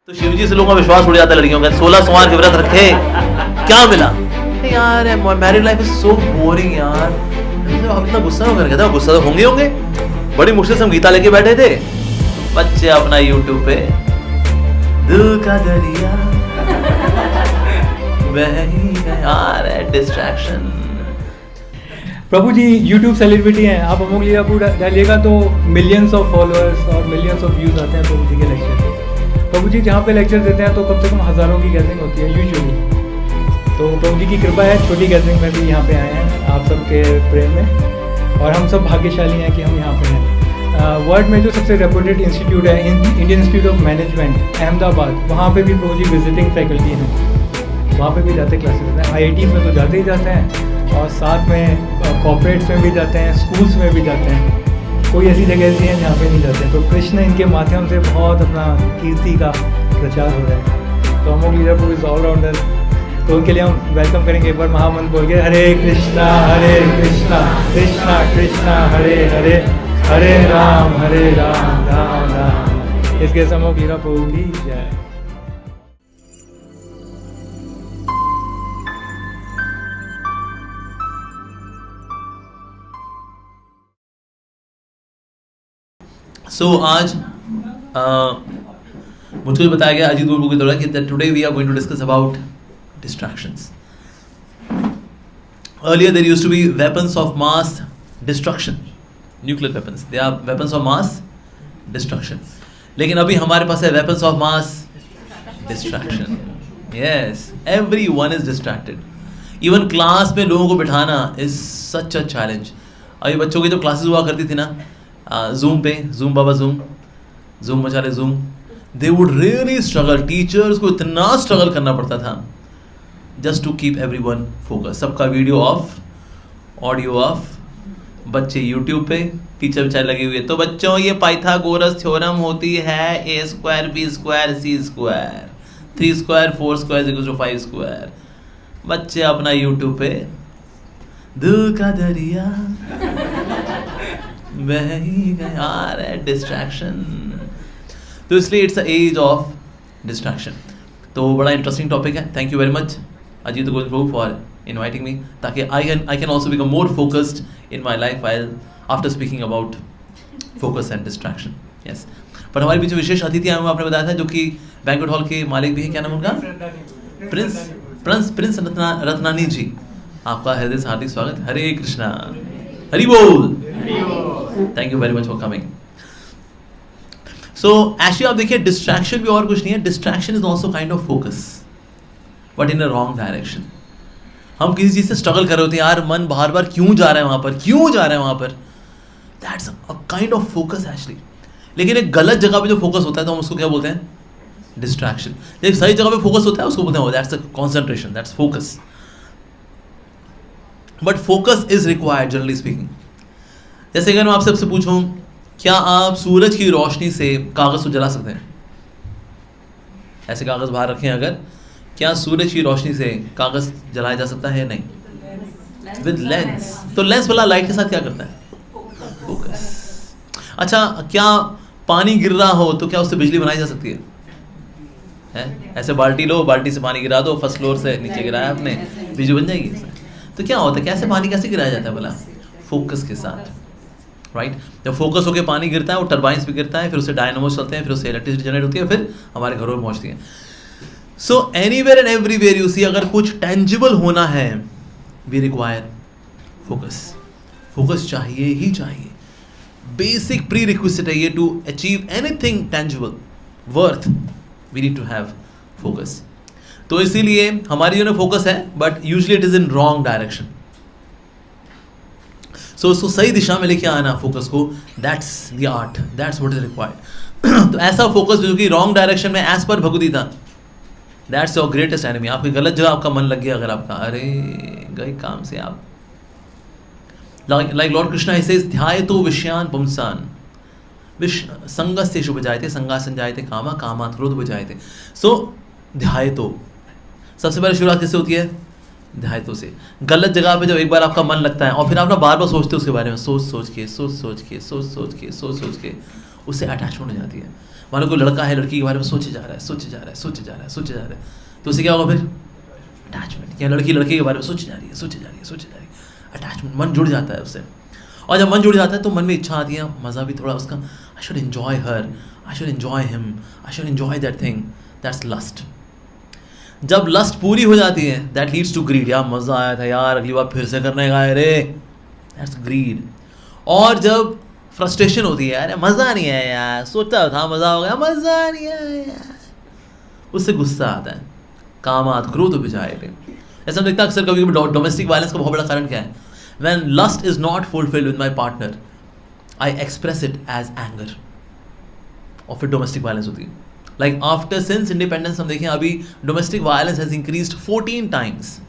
तो शिव जी से लोगों का विश्वास उड़ जाता है लड़कियों का। 16 सोमवार के व्रत रखे, क्या मिला यार? Married life is so boring यार। हम इतना गुस्सा क्यों कर गए थे? गुस्सा तो होंगे बड़ी मुश्किल से हम गीता लेके बैठे थे। बच्चे अपना यूट्यूब पे दिल का दरिया बह ही गया है, डिस्ट्रैक्शन। प्रभु जी यूट्यूब सेलिब्रिटी हैं, आप अमोघ लीलापुर डालिएगा तो मिलियंस ऑफ फॉलोअर्स और मिलियंस ऑफ व्यूज आते हैं प्रभु जी के लेक्चर पे। प्रभु जी जहाँ पे लेक्चर देते हैं तो कम से कम हज़ारों की गैदरिंग होती है यूजुअली। तो प्रभु जी की कृपा है, छोटी गैदरिंग में भी यहाँ पे आए हैं आप सबके प्रेम में, और हम सब भाग्यशाली हैं कि हम यहाँ पे हैं। वर्ल्ड में जो सबसे रेपुटेड इंस्टीट्यूट है Indian institute of management Ahmedabad, वहाँ पे भी प्रभु जी विजिटिंग फैकल्टी हैं, वहाँ पे भी जाते क्लासेस हैं। IITs में तो जाते ही जाते हैं, और साथ में कॉर्पोरेट्स में भी जाते हैं, स्कूल्स में भी जाते हैं। कोई ऐसी जगह ऐसी है जहाँ पे नहीं जाते हैं। तो कृष्ण इनके माध्यम से बहुत अपना कीर्ति का प्रचार हो रहा है। तो अमोघ लीलापुर इज ऑलराउंडर, तो उनके लिए हम वेलकम करेंगे एक बार महामंत्र बोल के, हरे कृष्णा कृष्णा कृष्णा हरे हरे, हरे राम राम राम। इसके अमोघ लीलापुर की जय। आज मुझको बताया गया अजीत गुरु की तरह कि today we are going to discuss about distractions. Earlier there used to be weapons of mass destruction, nuclear weapons. They are weapons of mass destruction. लेकिन अभी हमारे पास है weapons of mass distraction. Yes, everyone is distracted. Even class में लोगों को बिठाना is such a challenge. अभी बच्चों की जो क्लासेस हुआ करती थी ना, Zoom पे, Zoom बाबा Zoom मचा ले Zoom, they would really struggle. Teachers को इतना struggle करना पड़ता था just to keep everyone focused. सबका वीडियो ऑफ, ऑडियो ऑफ, बच्चे यूट्यूब पे, टीचर बेचारे लगे हुए। तो बच्चों ये पाइथागोरस थ्योरम होती है a square b square c square 3 square 4 square equals to 5 square. बच्चे अपना यूट्यूब पे दिल का दरिया बह ही गया है, डिस्ट्रैक्शन। तो इसलिए it's a age of distraction. तो बड़ा इंटरेस्टिंग टॉपिक है। Thank you very much Ajit Guru for inviting me, ताकि I can also become more focused in my life while after speaking about focus and distraction. Yes. पर हमारे बीच विशेष अतिथि आए हुए आपने बताया था, जो कि बैंक्वेट हॉल के मालिक भी हैं। क्या नाम उनका? प्रिंस रत्नानी जी। आपका हृदय से हार्दिक स्वागत। हरे कृष्णा, हरि बोल। Thank you very much for coming. So actually आप देखिए, डिस्ट्रैक्शन भी और कुछ नहीं है। Distraction is also kind of focus, but in a wrong direction. हम किसी चीज़ से स्ट्रगल कर रहे होते हैं, यार मन बार बार क्यों जा रहा है वहाँ पर, क्यों जा रहा है वहाँ पर। That's a kind of focus actually. लेकिन एक गलत जगह पे जो फोकस होता है तो हम उसको क्या बोलते हैं? डिस्ट्रैक्शन। जब सही जगह पे फोकस होता है उसको बोलते हैं that's a concentration, that's focus. But focus is required generally speaking. जैसे अगर मैं आपसे सबसे पूछूं, क्या आप सूरज की रोशनी से कागज़ को जला सकते हैं? ऐसे कागज़ बाहर रखें अगर, क्या सूरज की रोशनी से कागज़ जलाया जा सकता है? नहीं, विद लेंस। तो लेंस वाला लाइट के साथ क्या करता है? फोकस। अच्छा, क्या पानी गिर रहा हो तो क्या उससे बिजली बनाई जा सकती है? ऐसे बाल्टी लो, बाल्टी से पानी गिरा दो, फर्स्ट फ्लोर से नीचे गिराया आपने, बिजली बन जाएगी इससे। तो क्या होता है, कैसे पानी कैसे गिराया जाता है भला? फोकस के साथ, राइट। जब फोकस होकर पानी गिरता है, वो टर्बाइंस भी गिरता है, फिर उससे डायनामोस चलते हैं, फिर उससे इलेक्ट्रिसिटी जनरेट होती है, फिर हमारे घरों में पहुँचती है। सो anywhere and everywhere you see, अगर कुछ टेंजिबल होना है, वी रिक्वायर फोकस। फोकस चाहिए ही चाहिए, बेसिक प्री रिक्विजिट है ये। To achieve anything tangible worth, we need to have focus. तो इसीलिए हमारी जो फोकस है, but usually it is in wrong direction. So उसको सही दिशा में लेके आना फोकस को, that's the art, that's what is required. तो ऐसा फोकस जो कि रॉन्ग डायरेक्शन में, एज पर Bhagavad Gita, that's your greatest enemy. आपकी गलत जगह आपका मन लग गया अगर आपका, अरे गए काम से आप। लाइक लॉर्ड कृष्णा ही सेज, ध्यायतो विषयान पुंसान संगस्ते शुभ जायते, संगासन जायते कामा, कामात् क्रोध बजायते। सो ध्यायतो, सबसे पहले शुरुआत कैसे होती है? ध्यायतो से। गलत जगह पे जब एक बार आपका मन लगता है और फिर आप ना बार बार सोचते हो उसके बारे में, सोच सोच के उससे अटैचमेंट हो जाती है। मान लो कोई लड़का है लड़की के बारे में सोचे जा रहा है, तो उससे क्या होगा फिर? अटैचमेंट। या लड़की लड़के के बारे में सोचे जा रही है, अटैचमेंट, मन जुड़ जाता है उससे। और जब मन जुड़ जाता है तो मन में इच्छा आती है, मज़ा भी थोड़ा उसका, I should enjoy her, I should enjoy him, I should enjoy that thing, that's lust. जब लस्ट पूरी हो जाती है, दैट लीड्स टू ग्रीड, यार मज़ा आया था यार, अगली बार फिर से करने का है रे, दैट्स ग्रीड। और जब फ्रस्ट्रेशन होती है, यार मज़ा नहीं आया यार, सोचता था मज़ा हो गया, मज़ा नहीं आया यार, उससे गुस्सा आता है, कामात क्रोध विचारे। ऐसा हम देखते हैं अक्सर कभी कभी डोमेस्टिक वायलेंस का बहुत बड़ा कारण क्या है? When lust is not fulfilled with my partner, I express it as anger, और फिर डोमेस्टिक वायलेंस होती है। लाइक आफ्टर सिंस इंडिपेंडेंस हम देखें अभी domestic violence has increased 14 times.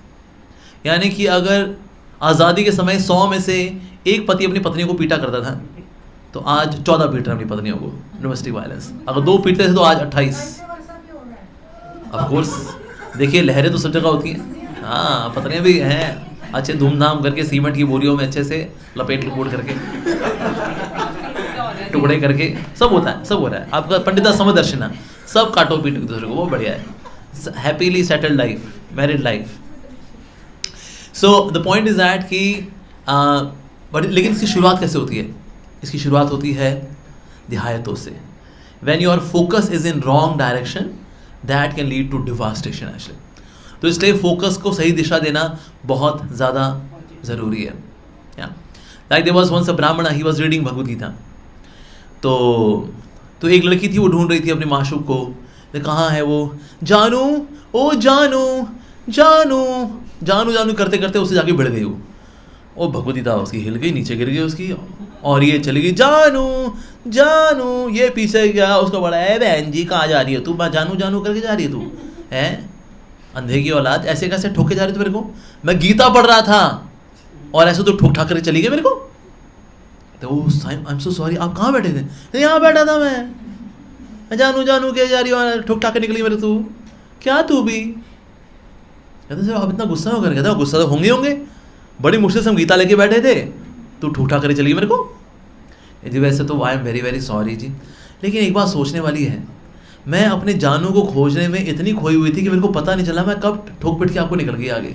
यानी कि अगर आज़ादी के समय 100 में से एक पति अपनी पत्नी को पीटा करता था, तो आज 14 पीट रहे हैं अपनी पत्नियों को, डोमेस्टिक वायलेंस। अगर 2 पीटते थे तो आज 28। ऑफ कोर्स देखिए लहरें तो सब जगह होती हैं, हाँ पत्नियाँ भी हैं, अच्छे धूमधाम करके सीमेंट की बोरियों में अच्छे से लपेट करके टुकड़े करके सब होता है, सब हो रहा है। आपका पंडिता समदर्शना, सब काटो पीटो एक दूसरे को, वो बढ़िया है, happily settled life, married life. So the point is that कि बट लेकिन इसकी शुरुआत कैसे होती है? इसकी शुरुआत होती है देहायतों से। When your focus is in wrong direction, that can lead to devastation actually. तो इसलिए फोकस को सही दिशा देना बहुत ज़्यादा ज़रूरी है। Like there was once a Brahmin, he was reading Bhagavad Gita. तो एक लड़की थी, वो ढूंढ रही थी अपने माशूक को, कहाँ है वो? जानू, ओ जानू जानू जानू जानू करते करते उससे जाके भिड़ गई वो, और भगवद गीता उसकी हिल गई, नीचे गिर गई उसकी, और ये चली गई जानू जानू, ये पीछे गया उसको बड़ा है, बहन जी कहाँ जा रही है तू, जानू जानू करके जा रही है तू, है अंधे की औलाद, ऐसे कैसे ठोके जा रही थी मेरे को? मैं गीता पढ़ रहा था और ऐसे तो ठोक ठाक करके चली गई मेरे को। तो आई एम सो सॉरी, आप कहाँ बैठे थे? यहाँ बैठा था मैं जानू जानू के जा रही हूँ, ठोक ठाक के निकली मेरे, तू क्या तू भी? कहते सर आप इतना गुस्सा हो कर? कहता गुस्सा तो होंगे, बड़ी मुश्किल से हम गीता लेके बैठे थे, तू ठोक ठाक करके चली गई मेरे को। जी वैसे तो I am very very sorry जी, लेकिन एक बात सोचने वाली है, मैं अपने जानू को खोजने में इतनी खोई हुई थी कि मेरे को पता नहीं चला मैं कब ठोक पिट के आपको निकल गई आगे।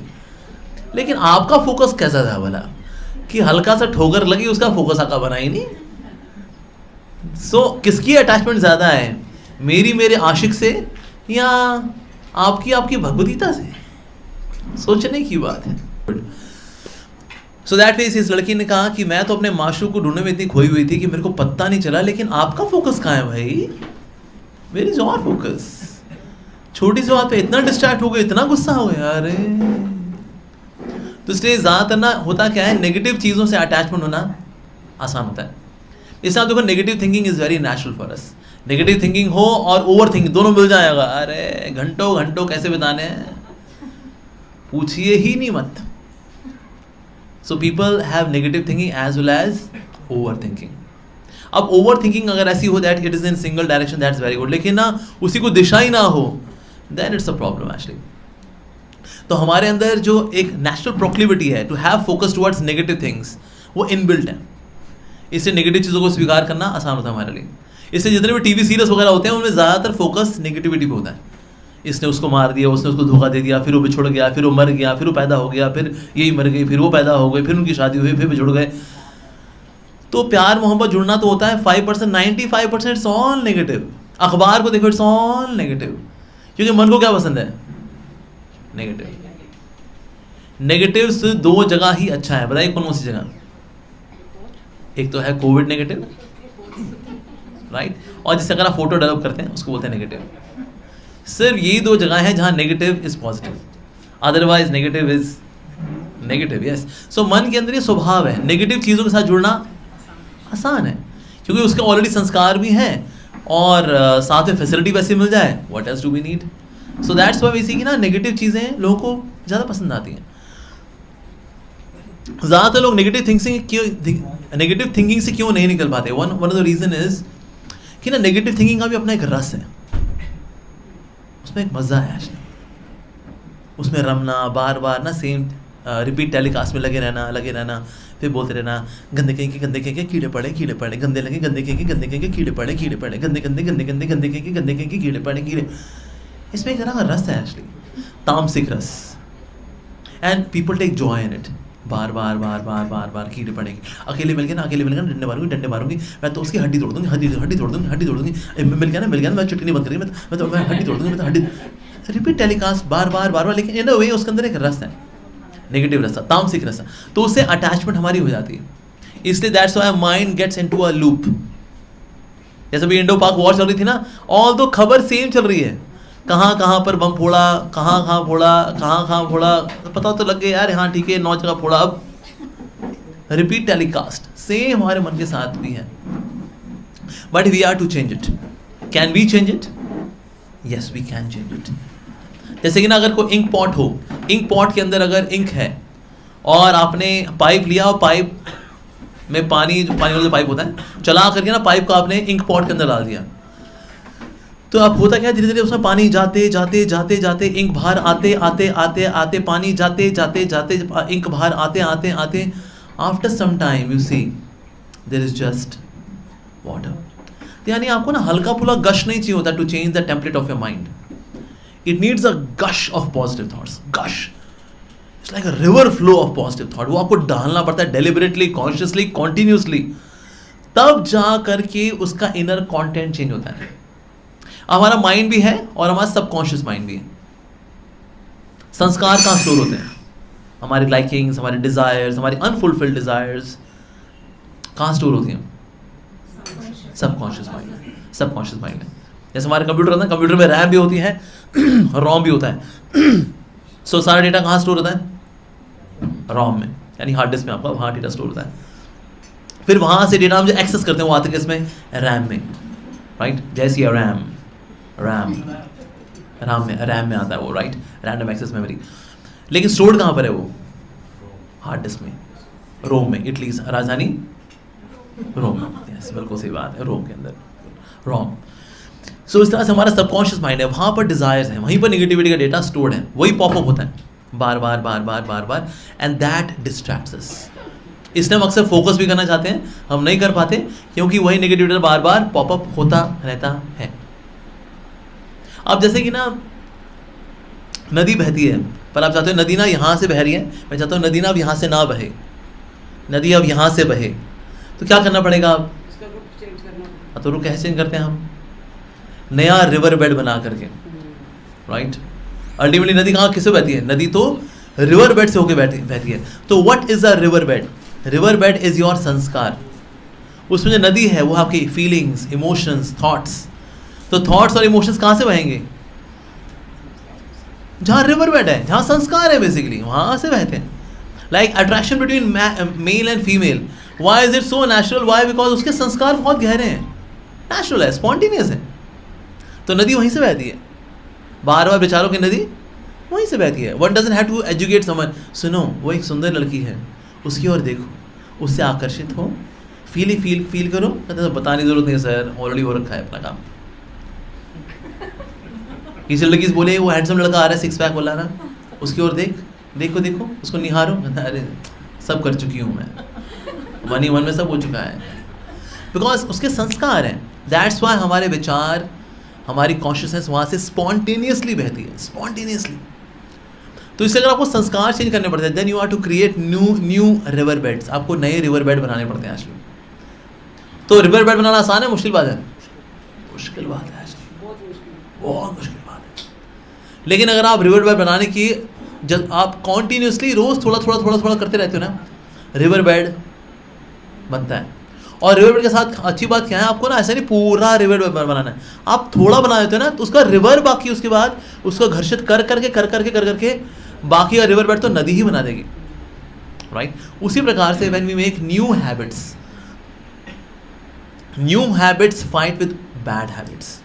लेकिन आपका फोकस कैसा था भला कि हल्का सा ठोकर लगी, उसका फोकस आपका बना ही नहीं। सो किसकी अटैचमेंट ज़्यादा है, मेरे आशिक से या आपकी भगवद गीता से? सोचने की बात है। सो दैट मीन्स इस लड़की ने कहा कि मैं तो अपने माशूक को ढूंढने में इतनी खोई हुई थी कि मेरे को पता नहीं चला, लेकिन आपका फोकस कहाँ है भाई? Where is your focus? छोटी सी बात पे इतना डिस्ट्रैक्ट हो गए, इतना गुस्सा हो गया, अरे। तो इसलिए ज़्यादातर ना होता क्या है, नेगेटिव चीज़ों से अटैचमेंट होना आसान होता है। इसलिए आप देखो negative thinking is very natural for us. Negative thinking हो और ओवर थिंकिंग दोनों मिल जाएगा, अरे घंटों घंटों कैसे बिताने हैं पूछिए ही नहीं मत। So people have negative thinking as well as over thinking. अब ओवर थिंकिंग अगर ऐसी हो that it is in single direction, that's very good, लेकिन ना उसी को दिशा ही ना हो, then it's a problem actually. तो हमारे अंदर जो एक नेचुरल प्रोक्लिविटी है to have focus towards negative things, वो इनबिल्ट है। इससे नेगेटिव चीज़ों को स्वीकार करना आसान होता है हमारे लिए। इससे जितने भी टीवी सीरियल्स वगैरह होते हैं उनमें ज़्यादातर फोकस नेगेटिविटी पे होता है। इसने उसको मार दिया, उसने उसको धोखा दे दिया, फिर वो बिछुड़ गया, फिर वो मर गया, फिर वो पैदा हो गया, फिर यही मर गई, फिर वो पैदा हो गई, फिर उनकी शादी हुई, फिर बिछुड़ गए। तो प्यार मोहब्बत जुड़ना तो होता है 5%, 95% इट्स ऑल नेगेटिव। अखबार को देखो, इट्स ऑल नेगेटिव, क्योंकि मन को क्या पसंद है? नेगेटिव। नेगेटिव से 2 जगह ही अच्छा है, बताइए कौन सी जगह? एक तो है कोविड नेगेटिव, राइट, और जिससे अगर आप फोटो डेवलप करते हैं उसको बोलते हैं नेगेटिव। सिर्फ यही 2 जगह हैं जहां negative is positive, otherwise negative is negative. Yes, so मन के अंदर ये स्वभाव है, नेगेटिव चीज़ों के साथ जुड़ना आसान है, क्योंकि उसके ऑलरेडी संस्कार भी हैं और साथ में फैसिलिटी वैसे मिल जाए, what else do we need? So that's why we see कि ना नेगेटिव चीज़ें लोगों को ज़्यादा पसंद आती हैं। ज़्यादातर लोग नेगेटिव थिंकिंग से क्यों नहीं निकल पाते? One of the reason is कि ना नेगेटिव थिंकिंग का भी अपना एक रस है, उसमें एक मज़ा है एक्चुअली, उसमें रमना, बार बार ना सेम रिपीट टेलीकास्ट में लगे रहना, फिर बोलते रहना गंदे कहेंगे कीड़े पड़े गंदे लगे गंदे कहेंगे कीड़े पड़े गंदे कहेंगे कीड़े पड़े कीड़े। इसमें एक तरह का रस है एक्चुअली, तामसिक रस, and people take joy in it. बार बार कीड़े पड़ेंगे, अकेले मिल गए ना डंडे मारूंगी मैं तो उसकी हड्डी तोड़ दूंगी, हड्डी तोड़ दूंगी मिल गया ना मैं चुटकी नहीं बंद करेंगी, मैं हड्डी तोड़ दूंगी, मैं तो हड्डी। रिपीट टेलीकास्ट बार, लेकिन इन अ वे उसके अंदर एक रस है, नेगेटिव रस, तामसिक रस, तो उससे अटैचमेंट हमारी हो जाती है। इसलिए that's why mind gets into a loop. जैसे भी इंडो पाक वॉर चल रही थी ना, ऑल दो खबर सेम चल रही है, कहाँ पर बम फोड़ा, कहाँ फोड़ा, पता तो लग गया यार, हाँ ठीक है 9 जगह फोड़ा। अब रिपीट टेलीकास्ट, सेम हमारे मन के साथ भी है, but we are to change it. Can we change it? Yes we can change it. जैसे कि ना अगर कोई इंक पॉट हो, इंक पॉट के अंदर अगर इंक है और आपने पाइप लिया और पाइप में पानी वाला जो पाइप होता है चला करके ना पाइप को आपने इंक पॉट के अंदर डाल दिया, तो अब होता क्या, धीरे धीरे उसमें पानी जाते इंक बाहर आते पानी जाते इंक बाहर आते after some time you see there is just water. यानी आपको ना हल्का फुल्का गश नहीं चाहिए होता to change the template of your mind. It needs a gush of positive thoughts. Gush it's like a river flow of positive thought. वो आपको डालना पड़ता है डेलिबरेटली, कॉन्शियसली, कॉन्टिन्यूसली, तब जा करके उसका इनर कंटेंट चेंज होता है। हमारा माइंड भी है और हमारा सबकॉन्शियस माइंड भी है। संस्कार कहाँ स्टोर होते हैं? हमारे लाइकिंग्स, हमारे डिजायर्स, हमारी अनफुलफिल्ड डिजायर्स कहाँ स्टोर होती हैं? सबकॉन्शियस माइंड है। सबकॉन्शियस माइंड है। जैसे हमारे कंप्यूटर होता है, कंप्यूटर में रैम भी होती है रोम भी होता है। सो सारा डेटा कहाँ स्टोर होता है? रोम में, यानी हार्ड डिस्क में आपका वहाँ डेटा स्टोर होता है। फिर वहाँ से डेटा हम जो एक्सेस करते हैं वो आते हैं किसमें? रैम में, राइट? जैसे रैम में आता है वो, राइट? Random access memory. लेकिन स्टोर्ड कहाँ पर है वो? हार्ड डिस्क में, रोम में। इटली राजधानी रोम। यस, बिल्कुल सही बात है, रोम के अंदर, रोम। सो इस तरह से हमारा सबकॉन्शियस माइंड है, वहाँ पर डिजायर्स हैं, वहीं पर नेगेटिविटी का डेटा स्टोर्ड है, वही पॉपअप होता है बार, एंड दैट डिस्ट्रैक्ट्स अस। इसलिए हम अक्सर फोकस भी करना चाहते हैं, हम नहीं कर पाते, क्योंकि वही नेगेटिविटी बार पॉपअप होता रहता है। अब जैसे कि ना नदी बहती है, पर आप चाहते हो नदी ना यहाँ से बह रही है, मैं चाहता हूँ नदी ना अब यहाँ से ना बहे, नदी अब यहाँ से बहे, तो क्या करना पड़ेगा? अब तो रुख कैसे चेंज करते हैं हम? नया रिवर बेड बना करके, राइट? अल्टीमेटली नदी कहाँ किससे बहती है? नदी तो रिवर बेड से होकर बहती है। तो what is a river bed? River bed is your संस्कार। उसमें जो नदी है वो आपकी फीलिंग्स, इमोशंस, थॉट्स। तो थॉट्स और इमोशंस कहाँ से बहेंगे? जहाँ रिवर बेड है, जहाँ संस्कार है, बेसिकली वहाँ से बहते हैं। Like attraction between male and female, why is it so natural? Why? Because उसके संस्कार बहुत गहरे हैं, नेचुरल है, स्पॉन्टेनियस है। तो नदी वहीं से बहती है, बार बेचारों की नदी वहीं से बहती है। One doesn't have to educate someone. सुनो, वो एक सुंदर लड़की है, उसकी ओर देखो, उससे आकर्षित हो, फील करो। कहते हैं बताने की जरूरत नहीं सर, ऑलरेडी हो रखा है अपना काम। किसी लड़की से बोले वो हैंडसम लड़का आ रहा है, 6 पैक वाला ना, उसकी ओर देखो, उसको निहारो। अरे सब कर चुकी हूँ मैं, 1 में सब हो चुका है। बिकॉज उसके संस्कार हैं। दैट्स वाई हमारे विचार, हमारी कॉन्शियसनेस वहाँ से स्पॉन्टेनियसली बहती है, स्पॉन्टेनियसली। तो इसलिए अगर आपको संस्कार चेंज करने पड़ते हैं, then you are to create new river beds. आपको नए रिवर बेड बनाने पड़ते हैं एक्चुअली। तो रिवर बेड बनाना आसान है, मुश्किल बात है? मुश्किल बात है, बहुत मुश्किल बात है। लेकिन अगर आप रिवर बेड बनाने की, जब आप कॉन्टिन्यूसली रोज थोड़ा करते रहते हो ना, रिवर बेड बनता है। और रिवर बेड के साथ अच्छी बात क्या है, आपको ना ऐसा नहीं पूरा रिवर बेड बनाना है, आप थोड़ा बना देते हो ना, तो उसका रिवर बाकी, उसके बाद उसको घर्षित कर करके बाकी का रिवर बेड तो नदी ही बना देगी, राइट? उसी प्रकार से when we make new habits fight with bad habits.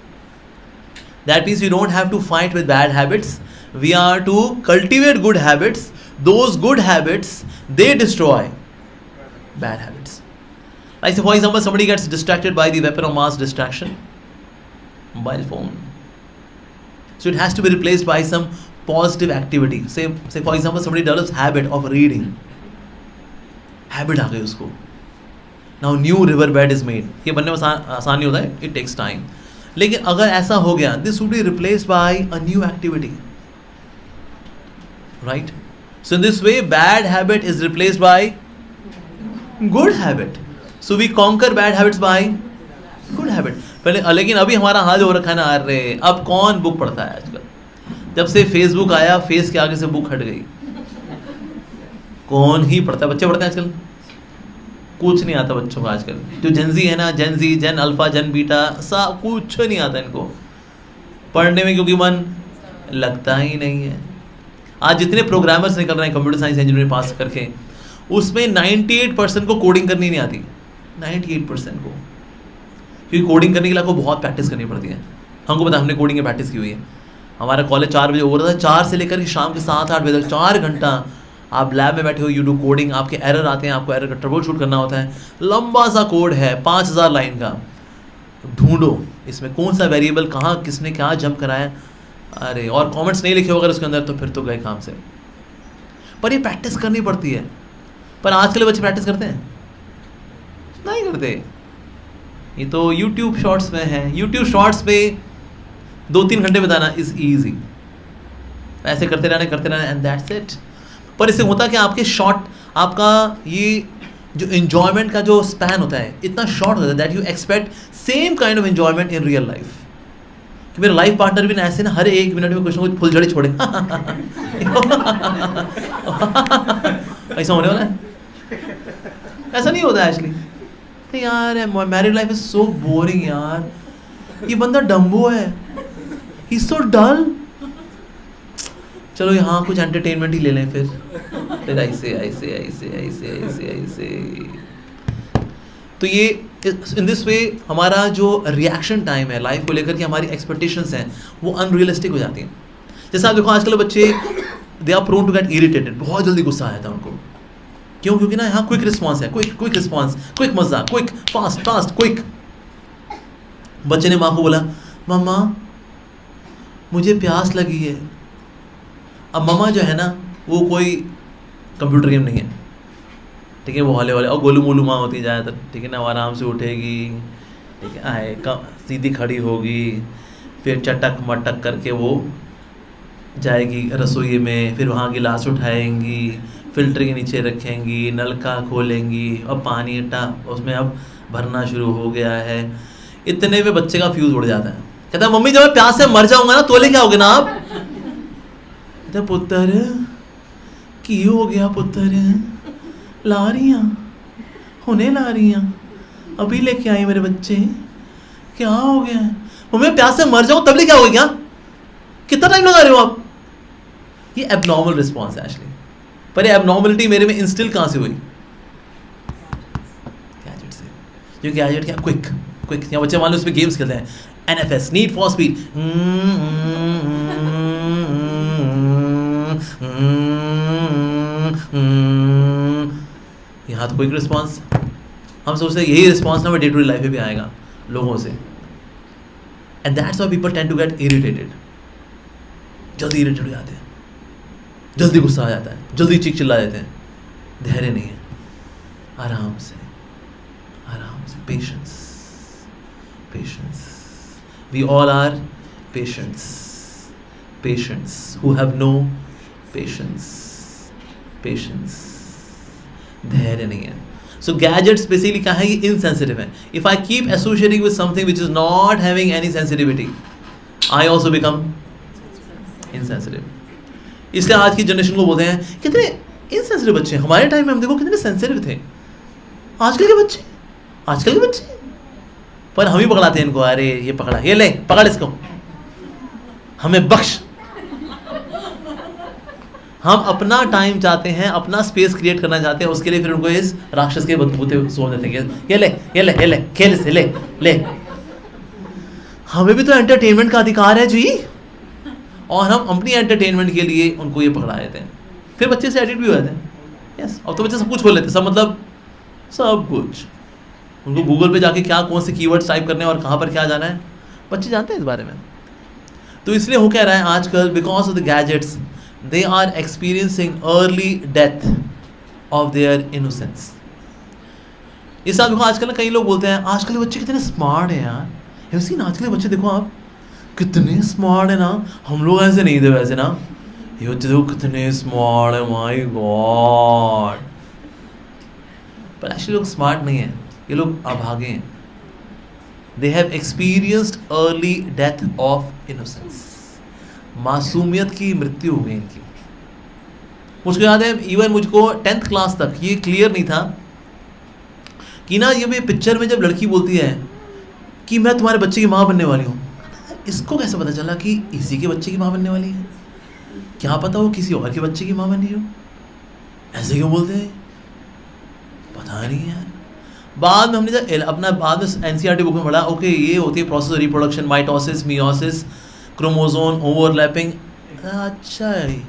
That means we don't have to fight with bad habits, we are to cultivate good habits. Those good habits they destroy bad habits. Like, for example, somebody gets distracted by the weapon of mass distraction, mobile phone. So it has to be replaced by some positive activity. Say for example, somebody develops habit of reading. Habit आ गई उसको. Now new river bed is made. ये बनने में आसान नहीं होता है, इट टेक्स टाइम. लेकिन अगर ऐसा हो गया, this would be replaced by a new activity, right? So in this way bad habit is replaced by good habit. So we conquer bad habits by good habit. पहले, लेकिन अभी हमारा हाल हो रखा है ना, अरे अब कौन बुक पढ़ता है आजकल? जब से फेसबुक आया, फेस के आगे से बुक हट गई. कौन ही पढ़ता है? बच्चे पढ़ते हैं आजकल? कुछ नहीं आता बच्चों को आजकल. जो जेनजी है ना, जेनजी, जेन अल्फा, जेन बीटा, सब कुछ नहीं आता इनको पढ़ने में, क्योंकि मन लगता ही नहीं है. आज जितने प्रोग्रामर्स निकल रहे हैं कंप्यूटर साइंस इंजीनियरिंग पास करके, उसमें 98% को कोडिंग करनी नहीं आती. 98% को, क्योंकि कोडिंग करने के लिए आपको बहुत प्रैक्टिस करनी पड़ती है. हमको पता, हमने कोडिंग की प्रैक्टिस की हुई है. हमारा कॉलेज 4 बजे हो रहा था, 4 से लेकर के शाम के 7-8 बजे तक 4 घंटा आप लैब में बैठे हो, यू डू कोडिंग. आपके एरर आते हैं, आपको एरर का ट्रबल शूट करना होता है. लंबा सा कोड है 5000 लाइन का. ढूंढो इसमें कौन सा वेरिएबल कहाँ किसने क्या जंप कराया. अरे, और कमेंट्स नहीं लिखे हो अगर उसके अंदर, तो फिर तो गए काम से. पर ये प्रैक्टिस करनी पड़ती है. पर आज के बच्चे प्रैक्टिस करते हैं? नहीं करते. ये तो यूट्यूब शॉर्ट्स में है. यूट्यूब शॉर्ट्स पे 2-3 घंटे बिताना इज ईजी. ऐसे करते रहना एंड दैट्स इट. पर इससे होता क्या, आपके शॉर्ट, आपका ये जो एंजॉयमेंट का जो स्पैन होता है इतना शॉर्ट होता है that you expect same kind of enjoyment in real life. कि मेरा लाइफ पार्टनर भी ना ऐसे ना हर 1 मिनट में कुछ ना कुछ फुलझड़ी छोड़े. ऐसा होने वाला है? ऐसा नहीं होता है एक्चुअली. यार married life is so boring यार, ये बंदा डम्बो है, ही सो डल. चलो यहाँ कुछ एंटरटेनमेंट ही ले लें फिर ऐसे ऐसे ऐसे ऐसे ऐसे ऐसे. तो ये इन दिस वे हमारा जो रिएक्शन टाइम है लाइफ को लेकर के, हमारी एक्सपेक्टेशंस हैं वो अनरियलिस्टिक हो जाती हैं. जैसे आप देखो आजकल बच्चे, they are prone to get irritated. बहुत जल्दी गुस्सा आया था उनको. क्यों? क्योंकि ना यहाँ क्विक रिस्पॉन्स है, क्विक रिस्पॉन्स, क्विक मजा, क्विक फास्ट क्विक. बच्चे ने माँ को बोला, मम्मा मुझे प्यास लगी है. अब मम्मा जो है ना, वो कोई कंप्यूटर गेम नहीं है, ठीक है, वो हौले और गोलू मोलू माँ होती है ज़्यादातर, ठीक है ना. वो आराम से उठेगी, ठीक है, आए सीधी खड़ी होगी, फिर चटक मटक करके वो जाएगी रसोई में, फिर वहाँ गिलास उठाएंगी, फिल्टर के नीचे रखेंगी, नलका खोलेंगी और पानी उसमें अब भरना शुरू हो गया है. इतने में बच्चे का फ्यूज़ उड़ जाता है. कहता है मम्मी जब मैं प्यास से मर जाऊंगा ना तो ले क्या होगे ना आप. कहता पुत्र की हो गया, पुत्र ला रही हुने ला रही, अभी लेके आई मेरे बच्चे, क्या हो गया. मम्मी प्यास से मर जाऊं तब ले क्या होगा क्या, कितना टाइम लगा रहे हो आप. ये एबनॉर्मल रिस्पॉन्स है एक्चुअली. पर ये एबनॉर्मलिटी मेरे में इंस्टिल कहाँ से हुई? गैजेट से. जो गैजेट क्या, क्विक या बच्चे मान लो उसमें गेम्स खेलते हैं, NFS, नीड फॉर स्पीड, यहाँ तो क्विक रिस्पॉन्स. हम सोचते हैं यही रिस्पॉन्स ना डे टू डे लाइफ में भी आएगा लोगों से. And that's why people tend to get irritated. जल्दी इरिटेट हो जाते हैं, जल्दी गुस्सा आ जाता है, जल्दी चीख चिल्ला देते हैं. धैर्य नहीं है. आराम से patience. We all are patients who have no patience. धैर्य नहीं है. So gadgets basically क्या है, ये insensitive है. If I keep associating with something which is not having any sensitivity, I also become insensitive. इसलिए आज की जनरेशन को बोलते हैं कितने insensitive बच्चे. हमारे टाइम में हम देखो कितने sensitive थे. आजकल के बच्चे पर हम ही पकड़ाते हैं इनको. अरे ये पकड़ा, ये ले पकड़ इसको, हमें बख्श. हम अपना टाइम चाहते हैं, अपना स्पेस क्रिएट करना चाहते हैं, उसके लिए फिर उनको इस राक्षस के बदबूते सोच देते हैं. ये ले खेल से ले. हमें भी तो एंटरटेनमेंट का अधिकार है जी, और हम अपनी एंटरटेनमेंट के लिए उनको ये पकड़ा देते हैं. फिर बच्चे से एडिक्ट भी हो जाते हैं. यस, अब तो बच्चे सब कुछ खोल लेते हैं, सब मतलब सब कुछ. उनको गूगल पे जाके क्या कौन से कीवर्ड्स टाइप करने हैं और कहाँ पर क्या जाना है, बच्चे जानते हैं इस बारे में. तो इसलिए हो क्या रहा है आजकल, because of the gadgets they are experiencing early death of their innocence. इस साल देखो आजकल ना कई लोग बोलते हैं आजकल के बच्चे कितने स्मार्ट हैं यार, ऐसे ना आजकल के बच्चे देखो आप कितने स्मार्ट है ना, हम लोग ऐसे नहीं थे वैसे ना, ये बच्चे देखो कितने स्मार्ट है, माय गॉड। पर एक्चुअली लोग स्मार्ट नहीं है, ये लोग अभागे हैं। दे have experienced early death of innocence, मासूमियत की मृत्यु हो गई इनकी। मुझको याद है इवन मुझको 10th क्लास तक ये क्लियर नहीं था कि ना ये पिक्चर में जब लड़की बोलती है कि मैं तुम्हारे बच्चे की माँ बनने वाली हूँ, इसको कैसे पता चला कि इसी के बच्चे की माँ बनने वाली है? क्या पता वो किसी और के बच्चे की माँ बनी हो, ऐसे क्यों बोलते हैं पता नहीं यार। बाद में हमने जब अपना बाद में एनसीईआरटी बुक में पढ़ा, ओके ये होती है process of reproduction, mitosis, meiosis, chromosome overlapping. अच्छा है,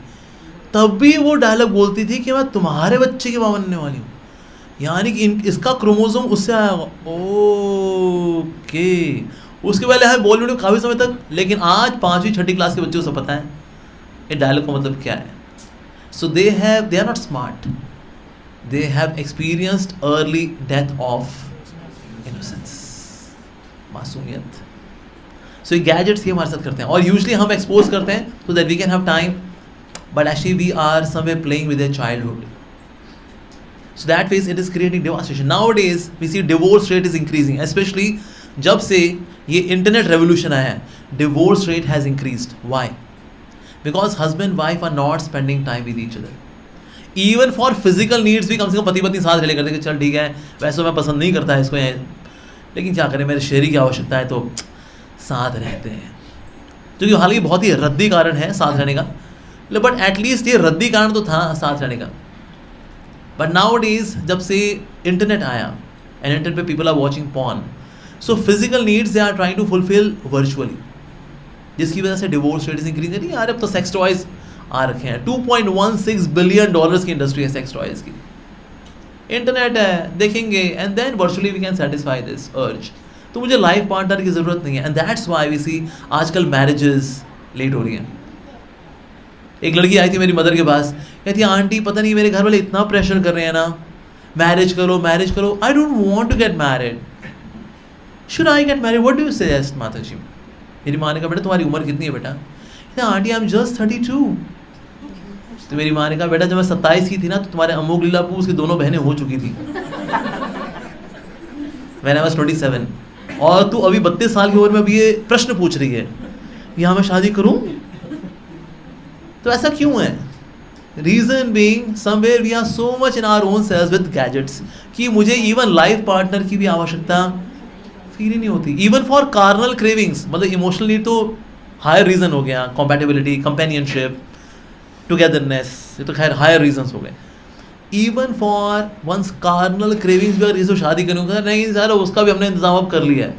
तब भी वो डायलॉग बोलती थी कि मैं तुम्हारे बच्चे की माँ बनने वाली हूँ, यानी कि इसका क्रोमोसोम उससे आया होगा। ओके, उसके पहले हमें बॉलीवुड में काफ़ी समय तक, लेकिन आज 5वीं 6ठी क्लास के बच्चों को सब पता है ये डायलॉग का मतलब क्या है। So they are not smart, they have experienced early death of innocence, मासूमियत। सो ये गैजेट्स ये हमारे साथ करते हैं और यूजली हम एक्सपोज करते हैं so that we can have time, but actually we are somewhere playing with their childhood. So that ways it is creating devastation. Nowadays we see divorce rate is increasing, especially जब से ये internet revolution आया है, divorce rate has increased. Why? Because husband wife are not spending time with each other. Even for physical needs भी कम से कम पति पत्नी साथ रह करते कि चल ठीक है वैसे मैं पसंद नहीं करता है इसको, लेकिन क्या करें मेरे शहरी की आवश्यकता है तो साथ रहते हैं, जो कि हालांकि बहुत ही रद्दी कारण है साथ रहने का, बट एटलीस्ट ये रद्दी कारण तो था साथ रहने का। बट नाउ डेज जब से इंटरनेट आया एंड इंटरनेट पे people are watching porn, so physical needs they are trying to fulfil virtually, जिसकी वजह से डिवोर्स रेट इज इंक्रीज। नहीं यार अब तो सेक्स टॉयज आ रखे हैं, $2.16 बिलियन की इंडस्ट्री है सेक्स टॉयज की। इंटरनेट है देखेंगे and then virtually we can satisfy this urge. तो मुझे लाइफ पार्टनर की ज़रूरत नहीं है, and that's why we see आजकल मैरिजेस लेट हो रही हैं। एक लड़की आई थी मेरी मदर के पास, कहती आंटी पता नहीं मेरे घर वाले इतना प्रेशर कर रहे हैं ना, मैरिज करो मैरिज करो। I don't want to get married, should I get married, what do you suggest Mata ji. मेरी माँ ने कहा बेटा तुम्हारी उम्र कितनी है बेटा? Aunty I am just 32। तो मेरी माँ ने कहा बेटा जब मैं 27 की थी ना तो तुम्हारे अमोग लीलापू उसकी दोनों बहनें हो चुकी थी। मैंने बस 27 और तू अभी 32 साल की उम्र में अभी ये प्रश्न पूछ रही है यहाँ मैं शादी करूँ? तो ऐसा क्यों है? Reason being somewhere we are so much in our own cells with gadgets कि मुझे इवन लाइफ पार्टनर की भी आवश्यकता फील ही नहीं होती। इवन फॉर कार्नल क्रेविंग्स, मतलब इमोशनल नीड तो हायर रीजन हो गया, कॉम्पैटिबिलिटी, कंपेनियनशिप, टुगेदरनेस, ये तो खैर हायर रीजंस हो गए। Even for once carnal cravings भी अगर इसे शादी करूँगा नहीं सर उसका भी हमने इंतजाम अब कर लिया है,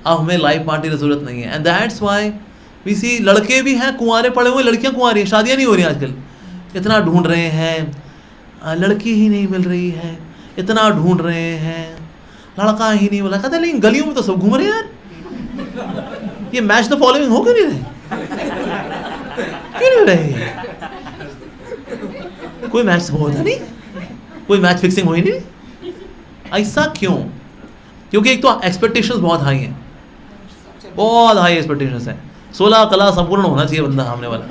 अब हमें लाइफ पार्टनर की ज़रूरत नहीं है। एंड दैट्स वाई वी सी लड़के भी हैं कुंवारे पड़े हुए, लड़कियां कुंवारी हैं, शादियां नहीं हो रही हैं आजकल। इतना ढूंढ रहे हैं लड़की ही नहीं मिल रही है, इतना ढूंढ रहे हैं लड़का ही नहीं मिला। कहते लेकिन गलियों में तो सब घूम रहे हैं यार, ये मैच द फॉलोइंग हो क्यों नहीं रहे, क्यों नहीं रहे? कोई मैच होता नहीं, कोई मैच फिक्सिंग हो ही नहीं, ऐसा क्यों? क्योंकि एक तो एक्सपेक्टेशंस बहुत हाई हैं, बहुत हाई एक्सपेक्टेशंस हैं। 16 कला संपूर्ण होना चाहिए बंदा सामने वाला,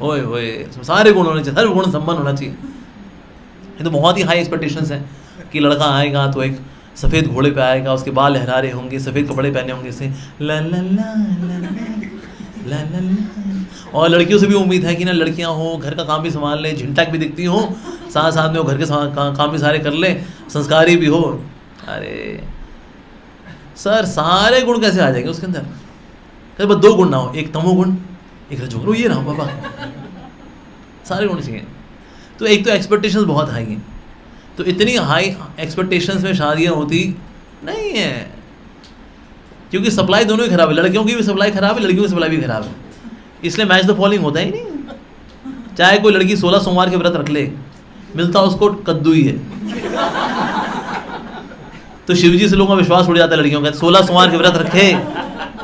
ओए ओए सारे गुण होने चाहिए, हर गुण संपन्न होना चाहिए। ये तो बहुत ही हाई एक्सपेक्टेशंस हैं कि लड़का आएगा तो एक सफ़ेद घोड़े पे आएगा, उसके बाल लहरा रहे होंगे, सफ़ेद कपड़े पहने होंगे, से ला ला ला ला ला ला ला। और लड़कियों से भी उम्मीद है कि ना लड़कियां हो, घर का काम भी संभाल ले, झिंटक भी दिखती हो, साथ साथ में वो घर के काम भी सारे कर ले, संस्कारी भी हो। अरे सर सारे गुण कैसे आ जाएंगे उसके अंदर? बस 2 गुण ना हो, एक तमोगुण एक रजोगुण, ये ना हो बाबा, सारे गुण चाहिए। तो एक तो एक्सपेक्टेशंस बहुत हाई हैं, तो इतनी हाई एक्सपेक्टेशंस में शादियाँ होती नहीं है, क्योंकि सप्लाई दोनों ही खराब है, लड़कियों की भी सप्लाई खराब है, लड़कियों की सप्लाई भी खराब है, इसलिए मैच द फॉलोइंग होता ही नहीं। चाहे कोई लड़की 16 सोमवार के व्रत रख ले, मिलता उसको कद्दू ही है। तो शिवजी से लोगों का विश्वास उड़ जाता है लड़कियों का, 16 सोमवार के व्रत रखे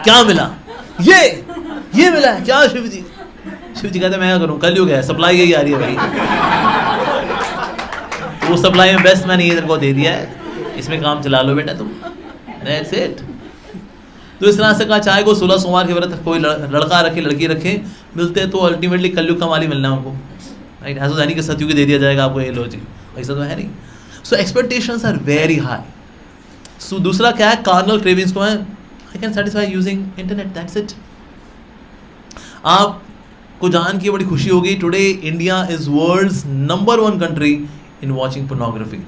क्या मिला, ये मिला है क्या शिवजी? शिवजी कहते मैं क्या करूँ, कलयुग है, सप्लाई यही आ रही है भाई, वो सप्लाई में बेस्ट मैंने ये तेरे को दे दिया है, इसमें काम चला लो बेटा तुम, दैट्स इट। तो इस तरह से कहा चाहे को 16 सोमवार के व्रत कोई लड़का रखे लड़की रखे, मिलते हैं तो अल्टीमेटली कलयुग का माली मिलना है उनको, राइट। ऐसा तो है नहीं कि सतयुग दे दिया जाएगा आपको ये लो जी, ऐसा तो है नहीं। So expectations are very high. So दूसरा क्या है, कार्नल क्रेविंग्स को है I can satisfy using internet, that's it. आपको जान के बड़ी खुशी होगी, today India is world's number 1 country in watching pornography.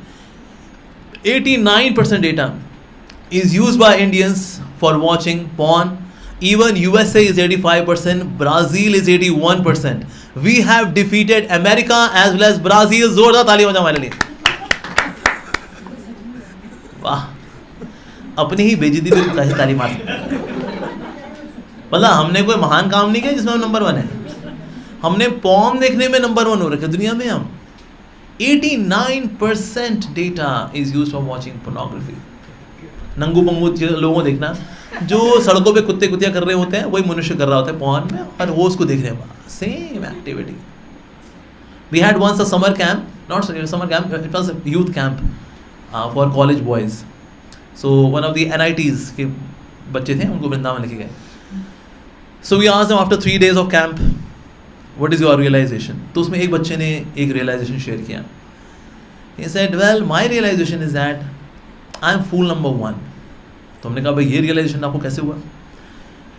89% data is used by Indians for watching porn. Even USA is 85%, Brazil is 81%. We have defeated America as well as Brazil. जोरदार ताली बजाओ हमारे लिए। वाह, अपनी ही बेइज्जती पे कैसे ताली मार सकते हैं। मतलब हमने कोई महान काम नहीं किया जिसमें हम नंबर 1 है, हमने पॉर्न देखने में नंबर 1 हो रखे दुनिया में हम। 89% data is used for watching pornography. नंगू पंगू लोगों को देखना, जो सड़कों पे कुत्ते कुतिया कर रहे होते हैं वही मनुष्य कर रहा होता है पॉर्न में, और वो उसको देख रहे हैं, same activity. We had once a summer camp, not summer camp, it was a youth camp for college boys. So one of the NITs के बच्चे थे, उनको वृंदावन लेके गए। So we asked them after 3 days of camp what is your realization. तो उसमें एक बच्चे ने एक रियलाइजेशन शेयर किया। He said well my realization is that I am fool number 1। तो हमने कहा भाई ये रियलाइजेशन आपको कैसे हुआ।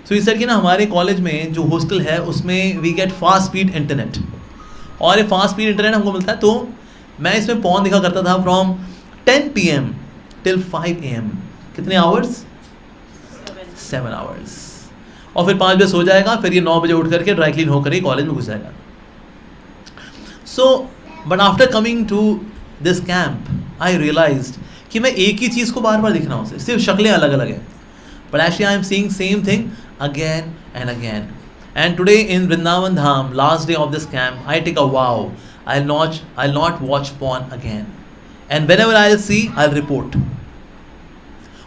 सो इस कि ना हमारे कॉलेज में जो हॉस्टल है उसमें we get fast speed internet, और ये फास्ट स्पीड इंटरनेट हमको मिलता है। तो मैं इसमें पॉर्न देखा करता था फ्रॉम 10 PM till 5 AM। कितने आवर्स? 7 आवर्स। और फिर 5 बजे सो जाएगा, फिर ये 9 बजे उठ करके ड्राई क्लीन होकर ही कॉलेज में घुस जाएगा। So but after coming to this camp I realized कि मैं एक ही चीज़ को बार बार दिख रहा हूँ, सिर्फ शक्लें अलग अलग हैं, but actually I am seeing same thing again and again. And today in Vrindavan Dham, last day of this camp, I take a vow, I'll not watch porn again, and whenever I'll see, I'll report।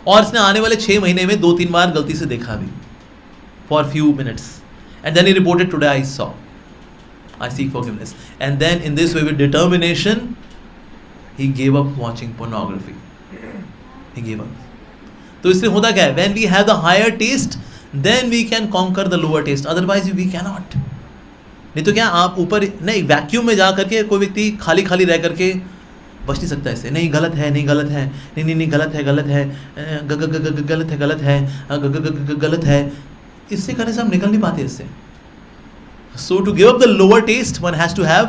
और इसने आने वाले 6 महीने में 2-3 बार गलती से देखा भी for few minutes, and then he reported, today I saw, I seek forgiveness, and then in this way with determination he gave up watching pornography, he gave up। तो इससे होता क्या है, when we have the higher taste then we can conquer the lower taste, otherwise we cannot। नहीं तो क्या आप ऊपर नहीं वैक्यूम में जा करके कोई व्यक्ति खाली खाली रह करके बच नहीं सकता इससे, नहीं गलत है, नहीं गलत है, नहीं नहीं गलत है, गलत है, गलत है, गलत है, गलत है, इससे करने से हम निकल नहीं पाते इससे। So to give up the lower taste one has to have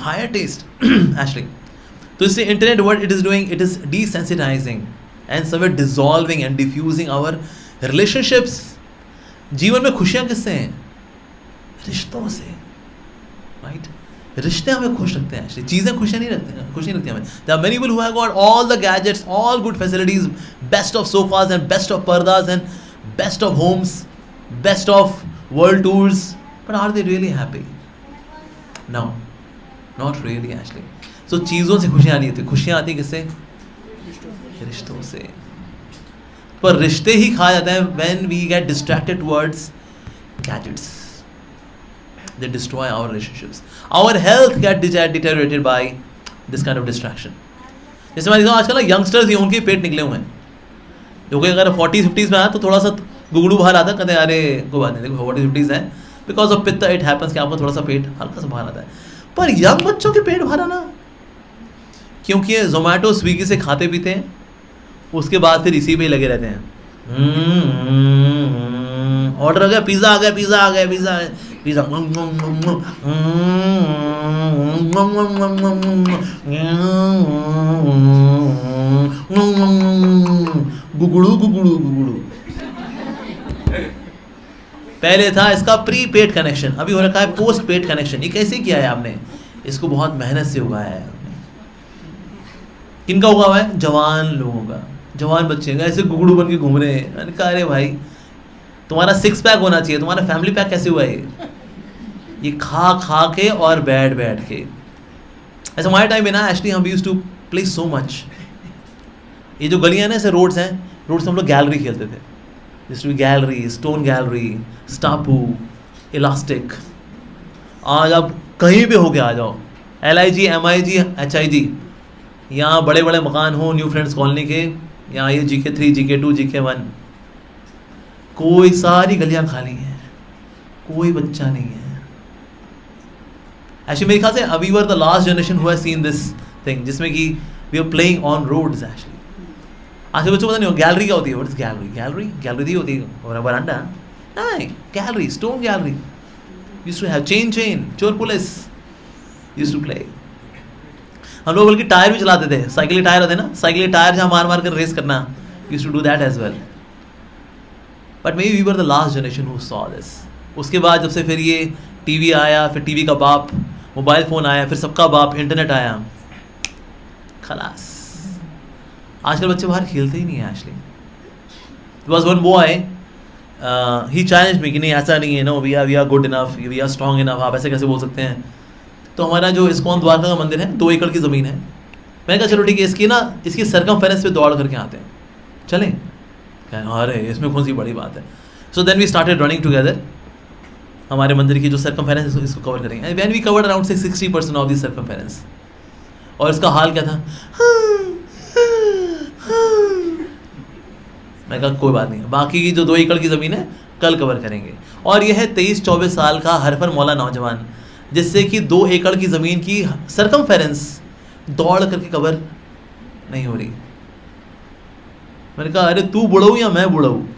higher taste actually. तो इससे internet what it is doing, it is desensitizing and somewhere dissolving and diffusing our relationships. जीवन में खुशियाँ किससे हैं? रिश्तों से, राइट। रिश्ते हमें खुश रखते हैं एक्चुअली, चीज़ें खुशी नहीं रखती हमें। There are many people who have got all the gadgets, all good facilities, best of sofas and best of pardas and best of homes, best of world tours, but are they really happy? No, not really actually। So चीज़ों से खुशियाँ नहीं आती, खुशियाँ आती किससे? रिश्तों से। पर रिश्ते ही खा जाते हैं when we get distracted towards gadgets। They destroy our relationships, our health get deteriorated by this kind of distraction। जैसे मैं देखता हूँ आजकल ना यंगस्टर्स ही उनके पेट निकले हुए हैं, जो कि अगर 40-50s में आया तो थोड़ा सा गुगड़ू बाहर आता है, कहते हैं अरे कोई बात नहीं, देखो 40-50s है, बिकॉज ऑफ पित्त इट हैपन्स कि आपको थोड़ा सा पेट हल्का सा बाहर आता है। पर यंग बच्चों के पेट बाहर आना, क्योंकि ये जोमेटो स्विगी से खाते पीते हैं, उसके बाद फिर इसी पे ही लगे रहते हैं। ऑर्डर आ गया, पिज़्ज़ा आ गया, पिज़्ज़ा आ गया, पिज़्ज़ा पिज़्ज़ा, गुगड़ू गुगड़ू गुगड़ू। पहले था इसका प्री पेड कनेक्शन, अभी हो रखा है पोस्ट पेड कनेक्शन। ये कैसे किया है आपने? इसको बहुत मेहनत से उगाया है आपने। किनका उगा हुआ है? जवान लोगों का, जवान बच्चे ऐसे गुगड़ू बन के घूम रहे हैं। मैंने कहा अरे भाई तुम्हारा 6 पैक होना चाहिए, तुम्हारा फैमिली पैक कैसे हुआ है? ये खा खा के और बैठ के। ऐसे हमारे टाइम में ना एक्चुअली हम used to play so much. ये जो गलियाँ ना ऐसे रोड्स हैं, रोड से हम लोग गैलरी खेलते थे, जैसे गैलरी, स्टोन गैलरी, स्टापू, इलास्टिक। आज आप कहीं पे होके आ जाओ, LIG, MIG, HIG, यहाँ बड़े बड़े मकान हो न्यू फ्रेंड्स कॉलोनी के, यहाँ ये GK3, GK2, GK1, कोई सारी गलियाँ खाली हैं, कोई बच्चा नहीं है। एक्चुअली मेरे ख्याल से we were the last generation who has seen this thing, जिसमें कि we are playing on roads. Actually आज के बच्चों को पता नहीं हो गैलरी क्या होती है। What is gallery? गैलरी दी होती है और बरांडा, नहीं, gallery, stone gallery. Used to have chain, चोर पुलिस, यूज्ड टू प्ले। हम लोग बल्कि टायर भी चलाते थे, साइकिल के टायर होते ना, साइकिल के टायर जहाँ मार मार कर रेस करना, used to do that as well. But may we were the last generation who saw this. उसके बाद जब से फिर ये टीवी आया, फिर टीवी का बाप मोबाइल फ़ोन आया, फिर सबका बाप इंटरनेट आया, खलास। आजकल बच्चे बाहर खेलते ही नहीं है। Actually was one boy, he challenge me कि नहीं ऐसा नहीं है, no we are good enough, we are strong enough, आप ऐसे कैसे बोल सकते हैं। तो हमारा जो इस्कॉन द्वारका का मंदिर है 2 एकड़ की ज़मीन है। मैंने कहा चलो ठीक है, इसकी सरकमफेरेंस पे दौड़ करके आते हैं, चलें। अरे इसमें कौन सी बड़ी बात है। So then we started running together. हमारे मंदिर की जो सरकमफेरेंस इसको कवर करेंगे। When we covered around 60% of the circumference. और इसका हाल क्या था, मैं कहा कोई बात नहीं, बाकी की जो 2 एकड़ की ज़मीन है कल कवर करेंगे। और यह है 23-24 साल का हरफर मौला नौजवान, जिससे कि 2 एकड़ की ज़मीन की सरकमफेरेंस दौड़ करके कवर नहीं हो रही। मैंने कहा अरे तू बूढ़ा हूँ या मैं बूढ़ा हूँ?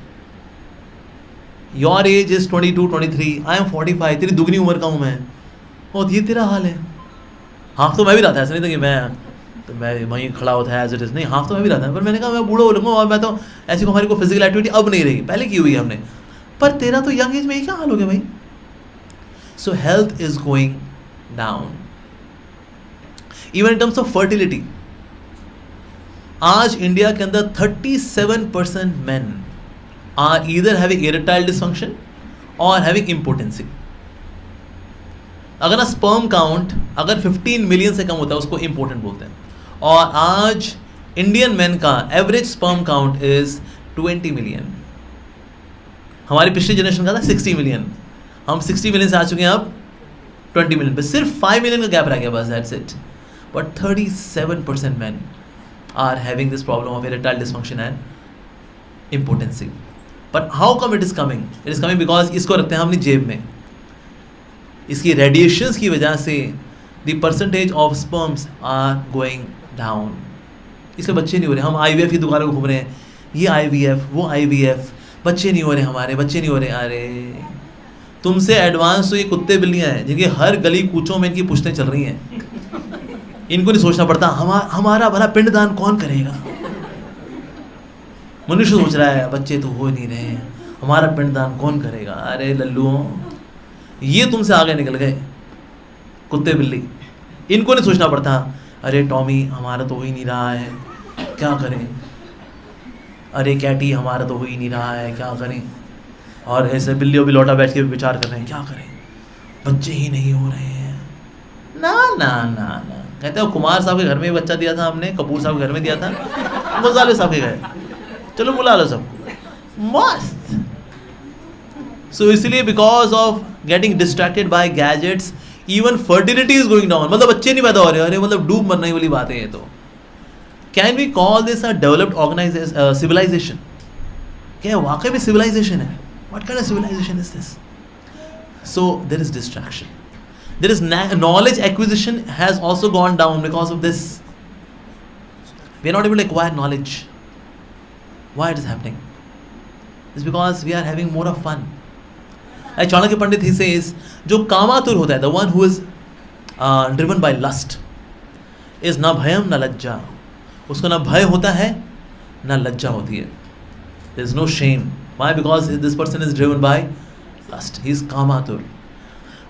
Your age is 22-23, I am 45, तेरी दुगनी उम्र का हूँ मैं, और ये तेरा हाल है। हाफ तो मैं भी रहा था, ऐसा नहीं था कि मैं वहीं खड़ा होता है एज इट इज़, नहीं, हाफ तो मैं भी रहा था। पर मैंने कहा मैं बूढ़ा हो लूँगा, और मैं तो ऐसी हमारी को फिजिकल एक्टिविटी अब नहीं रही, पहले की हुई है हमने। पर तेरा तो यंग एज में ही क्या हाल हो गया भाई। So health is going down, even in terms of fertility. आज इंडिया के अंदर 37% men are either having erectile dysfunction और हैविंग इम्पोटेंसी। अगर ना स्पर्म काउंट अगर 15 मिलियन से कम होता है उसको इम्पोर्टेंट बोलते हैं। और आज इंडियन मैन का average sperm count is 20 million. हमारी पिछली जनरेशन का था 60 मिलियन, हम 60 मिलियन से आ चुके हैं अब 20 मिलियन पे, सिर्फ 5 मिलियन का गैप रह गया बस, that's it. But 37% man are having this problem of erectile dysfunction and impotency. But how come it is coming? It is coming because इसको रखते हैं अपनी जेब में। इसकी रेडिएशंस की वजह से the percentage of sperms are going down. इससे बच्चे नहीं हो रहे। हम IVF की दुकानों को घूम रहे हैं, ये IVF वो IVF, बच्चे नहीं हो रहे, हमारे बच्चे नहीं हो रहे। अरे तुमसे एडवांस तो ये कुत्ते बिल्लियाँ हैं जिनके हर गली कूचों में इनकी पुश्तें चल रही हैं। इनको नहीं सोचना पड़ता हमारा भला पिंडदान कौन करेगा। मनुष्य सोच रहा है बच्चे तो हो नहीं रहे हैं, हमारा पिंडदान कौन करेगा। अरे लल्लुओं, ये तुमसे आगे निकल गए कुत्ते बिल्ली, इनको नहीं सोचना पड़ता अरे टॉमी हमारा तो हो ही नहीं रहा है क्या करें, अरे कैटी हमारा तो हो ही नहीं रहा है क्या करें। और ऐसे बिल्ली और बिलौटा बैठ के विचार कर रहे हैं क्या करें, बच्चे ही नहीं हो रहे हैं। ना ना ना ना, कहते हो कुमार साहब के घर में बच्चा दिया था हमने, कपूर साहब के घर में दिया था, गुजाले साहब के घर, चलो बुला लो सबको, मस्त। सो इसलिए because of getting distracted by gadgets even fertility is going down. मतलब बच्चे नहीं पैदा हो रहे, अरे मतलब डूब मरने वाली बात है ये तो। Can we call this a developed civilization? क्या वाकई में सिविलाइजेशन है? What kind of civilization is this? So there is distraction, there is knowledge acquisition has also gone down because of this. We are not able to acquire knowledge. Why it is happening? It's because we are having more of fun. Like Chanakya Pandit, he says, जो कामातुर होता है, the one who is driven by lust, is ना भयम ना लज्जा। उसको ना भय होता है ना लज्जा होती है। There is no shame. Why? Because this person is driven by lust. He is कामातुर.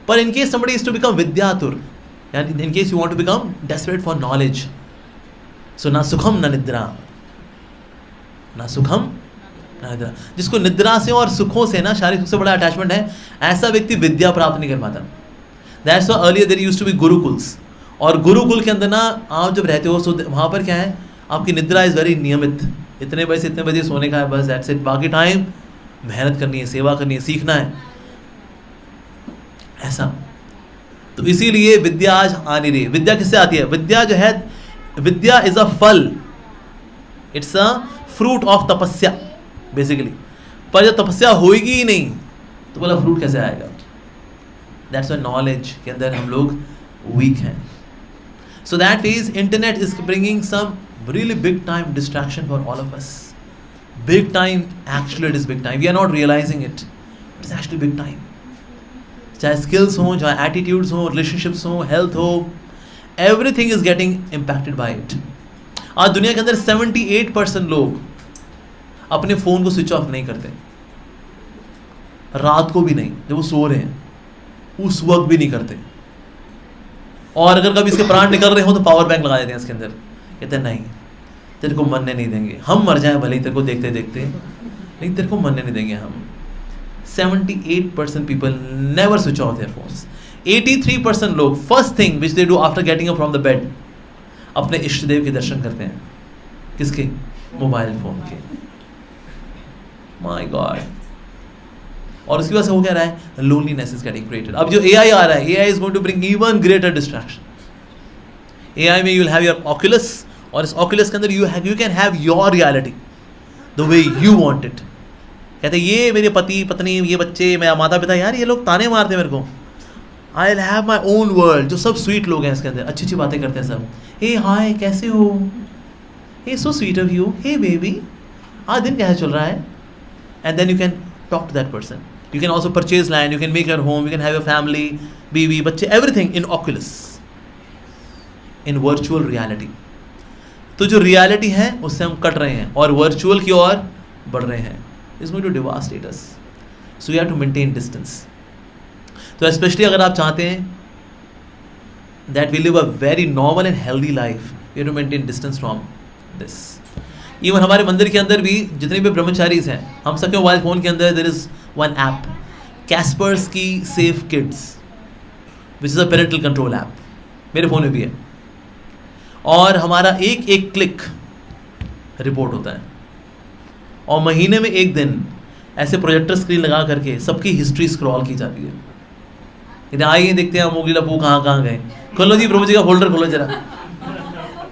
But in case somebody is to become vidyatur, and in case you want to become desperate for knowledge, so ना सुखम ना निद्रा, ना सुखम ना निद्रा। जिसको निद्रा से और सुखों से ना शारीरिक सुख से बड़ा अटैचमेंट है, ऐसा व्यक्ति विद्या प्राप्त नहीं कर पाता। That's why earlier there used to be gurukuls, और गुरुकुल के अंदर ना आप जब रहते हो, सो वहाँ पर क्या है, आपकी निद्रा इज़ वेरी नियमित, इतने बजे से इतने बजे सोने का है बस, दैट्स इट। बाकी टाइम मेहनत करनी है, सेवा करनी है, सीखना है, ऐसा। तो इसीलिए विद्या आज आ नहीं रही। विद्या किससे आती है? विद्या जो है विद्या इज अ फल, इट्स अ फ्रूट ऑफ तपस्या बेसिकली। पर जब तपस्या होगी ही नहीं तो बोला फ्रूट कैसे आएगा? दैट्स व्हाई नॉलेज के अंदर हम लोग वीक हैं। So that means internet is bringing some really big time distraction for all of us. Big time, actually it is big time. We are not realizing it. It is actually big time. चाहे skills हो, चाहे attitudes हो, relationships हो, health हो, everything is getting impacted by it. आज दुनिया के अंदर 78% लोग अपने फ़ोन को स्विच ऑफ नहीं करते, रात को भी नहीं, जब वो सो रहे हैं उस वक्त भी नहीं करते। और अगर कभी इसके प्राण निकल रहे हो तो पावर बैंक लगा देते हैं इसके अंदर, कहते हैं नहीं तेरे को मरने नहीं देंगे, हम मर जाएं भले ही तेरे को देखते देखते, लेकिन तेरे को मरने नहीं देंगे हम। 78% people never switch off their phones. 83% लोग first thing which they do after getting up from the bed, अपने इष्ट देव के दर्शन करते हैं। किसके? मोबाइल फोन के। My God. और उसकी वजह से हो क्या रहा है? Loneliness is getting created. अब जो AI आ रहा है, AI is going to bring even greater distraction. AI में you will have your Oculus, और इस ऑक्यूलस के अंदर you can have your reality the way you want it. कहते ये मेरे पति पत्नी, ये बच्चे, मेरा माता पिता, यार ये लोग ताने मारते हैं मेरे को, I will have my own world. जो सब स्वीट लोग हैं इसके अंदर, अच्छी अच्छी बातें करते हैं सब, हे हाय कैसे हो, hey so sweet of you, hey baby आज दिन कैसे चल रहा है, and then you can talk to that person. You can also purchase land, you can make your home, you can have your family, बीवी, बच्चे, everything in Oculus, in virtual reality. तो जो रियलिटी है उससे हम कट रहे हैं और वर्चुअल की ओर बढ़ रहे हैं। Is going to devastate us, so you have to maintain distance. तो स्पेशली अगर आप चाहते हैं that we live a very normal and healthy life, you have to maintain distance from this. Even हमारे मंदिर के अंदर भी जितने भी ब्रह्मचारीज हैं, हम सबके मोबाइल फ़ोन के अंदर देयर इज़ वन ऐप, कैस्पर्स की safe kids, which is a parental control app, मेरे फ़ोन में भी है। और हमारा एक एक क्लिक रिपोर्ट होता है, और महीने में एक दिन ऐसे प्रोजेक्टर स्क्रीन लगा करके सबकी हिस्ट्री स्क्रॉल की जाती है। इधर आइए देखते हैं अमोगी लपू कहाँ कहाँ गए, खोलो जी प्रभु जी का फोल्डर खोलो जरा।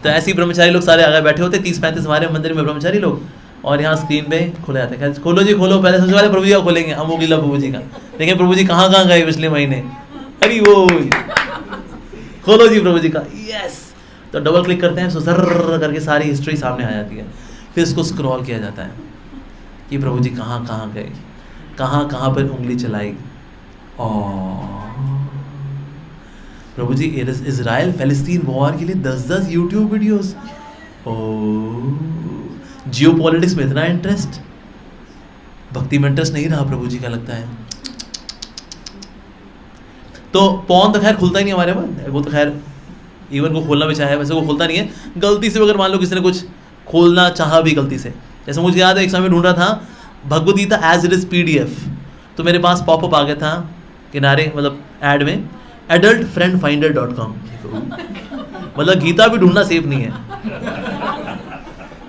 तो ऐसे ही ब्रह्मचारी लोग सारे आगे बैठे होते, 30-35 हमारे मंदिर में ब्रह्मचारी लोग, और यहाँ स्क्रीन पे खोला जाता है, खोलो जी खोलो, पहले सबसे पहले प्रभु जी का खोलेंगे, अमोगी प्रभु जी का, देखें प्रभु जी कहाँ कहाँ गए पिछले महीने, अरे वो खोलो जी प्रभु जी का, यस। तो डबल क्लिक करते हैं, सर करके सारी हिस्ट्री सामने आ जाती है। फिर इसको स्क्रॉल किया जाता है कि प्रभु जी कहाँ कहाँ गए, कहाँ कहाँ पर उंगली चलाई। और प्रभु जी इजराइल फलस्तीन वॉर के लिए 10-10 यूट्यूब वीडियोस। जियो पॉलिटिक्स में इतना इंटरेस्ट, भक्ति में इंटरेस्ट नहीं रहा प्रभु जी का, लगता है। तो पॉन तो खैर खुलता ही नहीं हमारे में, वो तो खैर इवन को खोलना भी चाहे वैसे वो खुलता नहीं है। गलती से अगर मान लो किसी ने कुछ खोलना चाहा भी गलती से, जैसे मुझे याद है एक समय ढूंढ रहा था Bhagavad Gita as it is PDF, तो मेरे पास पॉपअप आ गया था किनारे, मतलब ऐड में, adultfriendfinder.com। मतलब गीता भी ढूंढना सेफ नहीं है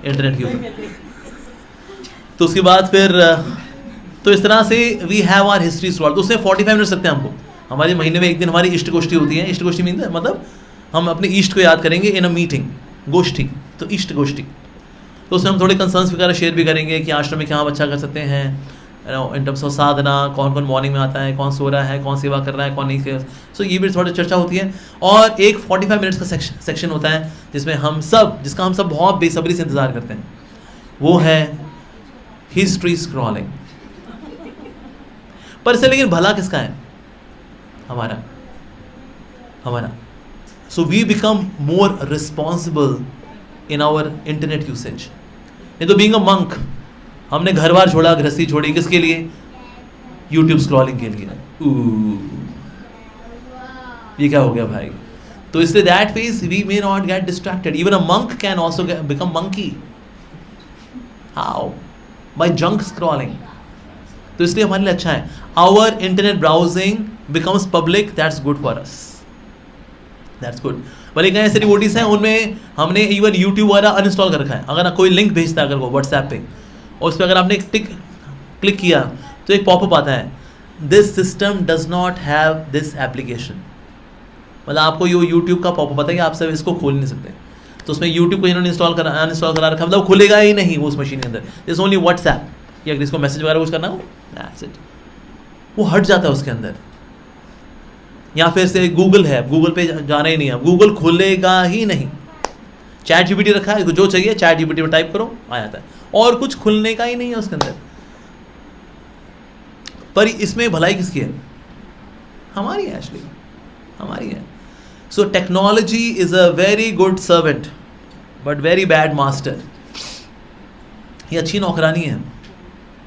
इंटरनेट के ऊपर। तो उसके बाद फिर तो इस तरह से we have our history scroll. तो उसमें 45 मिनट लगते हैं हमको। हमारे महीने में एक दिन हमारी इष्ट गोष्ठी होती है। इष्ट गोष्ठी मीन मतलब हम अपने इष्ट को याद करेंगे इन अ मीटिंग, गोष्ठी, तो इष्ट गोष्ठी। तो उसमें हम थोड़े कंसर्न्स वगैरह शेयर भी करेंगे कि आश्रम में क्या हम अच्छा कर सकते हैं, इन टर्म्स ऑफ साधना, कौन कौन मॉर्निंग में आता है, कौन सो रहा है, कौन सेवा कर रहा है, कौन नहीं। सो ये भी थोड़ी चर्चा होती है। और एक 45 मिनट्स का सेक्शन होता है जिसमें हम सब, जिसका हम सब बहुत बेसब्री से इंतज़ार करते हैं, वो है हिस्ट्री स्क्रॉलिंग। पर इससे लेकिन भला किसका है? हमारा। So we become more responsible in our internet usage. नहीं तो बीइंग अ मंक हमने घर बार छोड़ा, गृहस्थी छोड़ी, किसके लिए? यूट्यूब स्क्रॉलिंग के लिए। ये क्या हो गया भाई? तो इसलिए that phase we may not get distracted. Even a monk can also become monkey. How? By junk scrolling. तो इसलिए हमारे लिए अच्छा है। Our internet browsing becomes public, that's good for us, that's good. भले कई ऐसे डिवोटीज हैं उनमें हमने इवन यूट्यूब वाला अनइंस्टॉल कर रखा है। अगर कोई लिंक भेजता है अगर वो व्हाट्सएप पे, और उस पर अगर आपने टिक क्लिक किया तो एक पॉपअप आता है, this system does not have this application. मतलब आपको ये यूट्यूब का पॉपअप आता है कि आप सब इसको खोल नहीं सकते। तो उसमें यूट्यूब को इन्होंने अनइंस्टॉल करा रखा, मतलब खुलेगा ही नहीं वो उस मशीन के अंदर। इट्स ओनली व्हाट्सएप, या अगर इसको मैसेज वगैरह कुछ करना हो, दैट्स इट, वो हट जाता है उसके अंदर। या फिर से गूगल है, गूगल पे जाना ही नहीं है, गूगल खुलेगा ही नहीं। चैट जीपीटी रखा है, जो चाहिए चैट जीपीटी में टाइप करो, आ जाता है, और कुछ खुलने का ही नहीं है उसके अंदर। पर इसमें भलाई किसकी है? हमारी है, एक्चुअली हमारी है। So technology is a very good servant but very bad master. ये अच्छी नौकरानी है,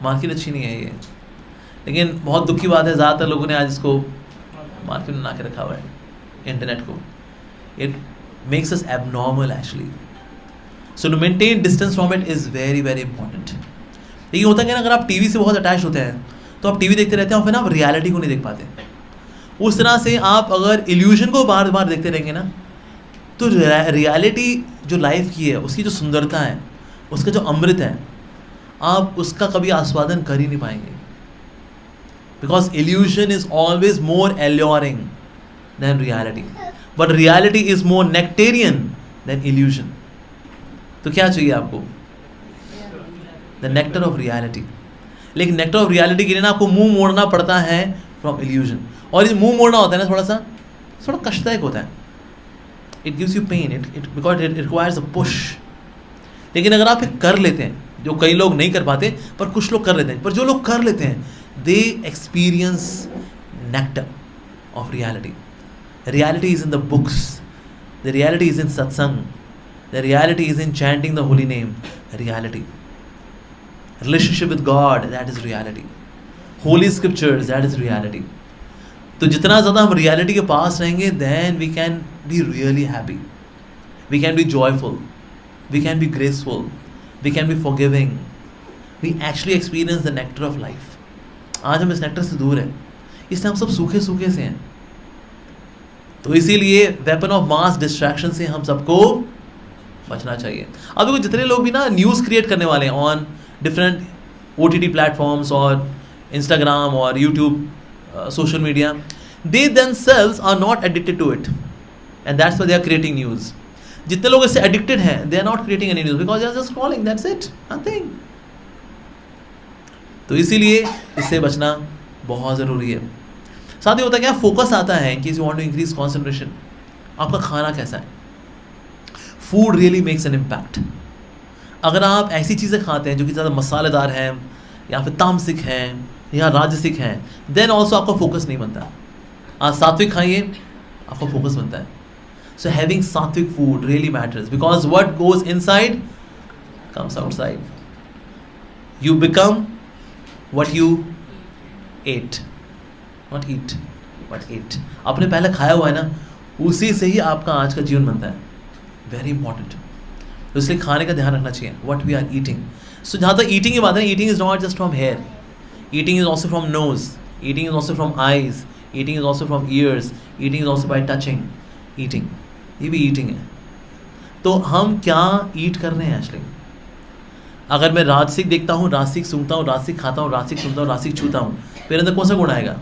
मार्केट अच्छी नहीं है ये, लेकिन बहुत दुख की बात है, ज़्यादातर लोगों ने आज इसको मार्केट में बना के रखा हुआ है, इंटरनेट को। It makes us abnormal actually. So to maintain distance from it is very very important. लेकिन होता क्या ना, अगर आप टीवी से बहुत अटैच होते हैं तो आप टीवी देखते रहते हैं और फिर ना आप रियलिटी को नहीं देख पाते। उस तरह से आप अगर इल्यूजन को बार बार देखते रहेंगे ना, तो रियलिटी जो लाइफ की है, उसकी जो सुंदरता है, उसका जो अमृत है, आप उसका कभी आस्वादन कर ही नहीं पाएंगे। Because illusion is always more alluring than reality, but reality is more nectarean than illusion. तो क्या चाहिए आपको? The nectar of reality. लेकिन नेक्टर ऑफ रियलिटी के लिए ना आपको मुंह मोड़ना पड़ता है फ्रॉम इल्यूजन। और ये मुंह मोड़ना होता है ना, थोड़ा कष्टदायक होता है। It gives you pain, it because it requires a push. लेकिन अगर आप कर लेते हैं, जो कई लोग नहीं कर पाते पर कुछ लोग कर लेते हैं, पर जो लोग कर लेते हैं they experience nectar of reality. Reality is in the books, the reality is in satsang, the reality is in chanting the holy name. Reality, relationship with God, that is reality. Holy scriptures, that is reality. तो जितना ज़्यादा हम reality के पास रहेंगे, then we can be really happy, we can be joyful, we can be graceful, we can be forgiving, we actually experience the nectar of life. आज हम इस nectar से दूर हैं, इसलिए हम सब सूखे सूखे से हैं। तो इसीलिए वेपन ऑफ मास डिस्ट्रैक्शन से हम सबको बचना चाहिए। अब देखो, जितने लोग भी ना न्यूज़ क्रिएट करने वाले हैं on different OTT platforms or Instagram or YouTube, social media, they themselves are not addicted to it, and that's why they are creating news. जितने लोग इससे addicted हैं, they are not creating any news because they are just scrolling, that's it, nothing. तो इसीलिए इससे बचना बहुत ज़रूरी है। साथ ही होता क्या, फोकस आता है कि you want to increase concentration। आपका खाना कैसा है? Food really makes an impact. अगर आप ऐसी चीज़ें खाते हैं जो कि ज़्यादा मसालेदार हैं, या फिर तामसिक हैं, या राजसिक हैं, देन ऑल्सो आपका फोकस नहीं बनता। आप सात्विक खाइए, आपका फोकस बनता है। So having sattvic food really matters, because what goes inside comes outside. You become what you ate, not eat but ate. आपने पहले खाया हुआ है ना, उसी से ही आपका आज का जीवन बनता है। Very important. तो इसलिए खाने का ध्यान रखना चाहिए, व्हाट वी आर ईटिंग। सो जहाँ तक ईटिंग की बात है, eating is not just from here, eating is also from knows, eating is also from eyes, eating is also from years, eating is also bye touching. Eating, ये भी eating है। तो हम क्या ईट कर रहे हैं एक्चुअली? अगर मैं राजसिक देखता हूँ, राजसिक सूंघता हूँ, राजसिक खाता हूँ, राजसिक सुनता हूँ, राजसिक छूता हूँ, मेरे अंदर कौन सा गुण आएगा?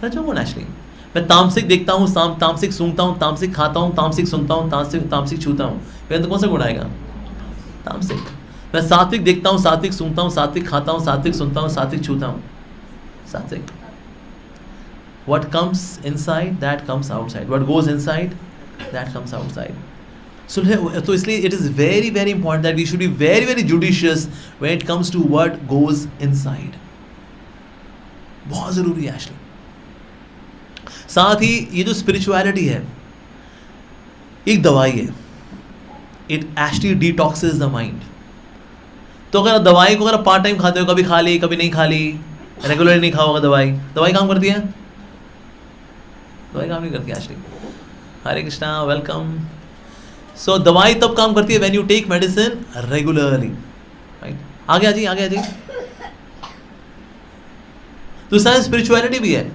रजोगुण एक्चुअली। मैं तामसिक देखता हूँ, तामसिक सूंघता हूँ, तामसिक खाता हूँ, तामसिक सुनता हूँ, तामसिक छूता हूँ, मेरे अंदर कौन सा गुण आएगा? तामसिक। मैं सात्विक देखता हूँ, सात्विक सूंघता हूँ, सात्विक खाता हूँ, सात्विक सुनता हूँ, सात्विक छूता हूँ, सात्विक। What comes inside, that comes outside. What goes inside, that comes outside. So इसलिए it is very very important that we should be very very judicious when it comes to what goes inside. बहुत ज़रूरी है actually. साथ ही ये जो spirituality है, एक दवाई है। It actually detoxes the mind. तो अगर दवाई को अगर आप पार्ट टाइम खाते हो, कभी खा ली कभी नहीं खा ली, रेगुलरली नहीं खाओगे दवाई काम करती है? दवाई काम नहीं करती actually. Hare Krishna, welcome. So दवाई तब काम करती है when you take medicine regularly, right? आगे आ जाइए। तो साइंस स्पिरिचुअलिटी भी है।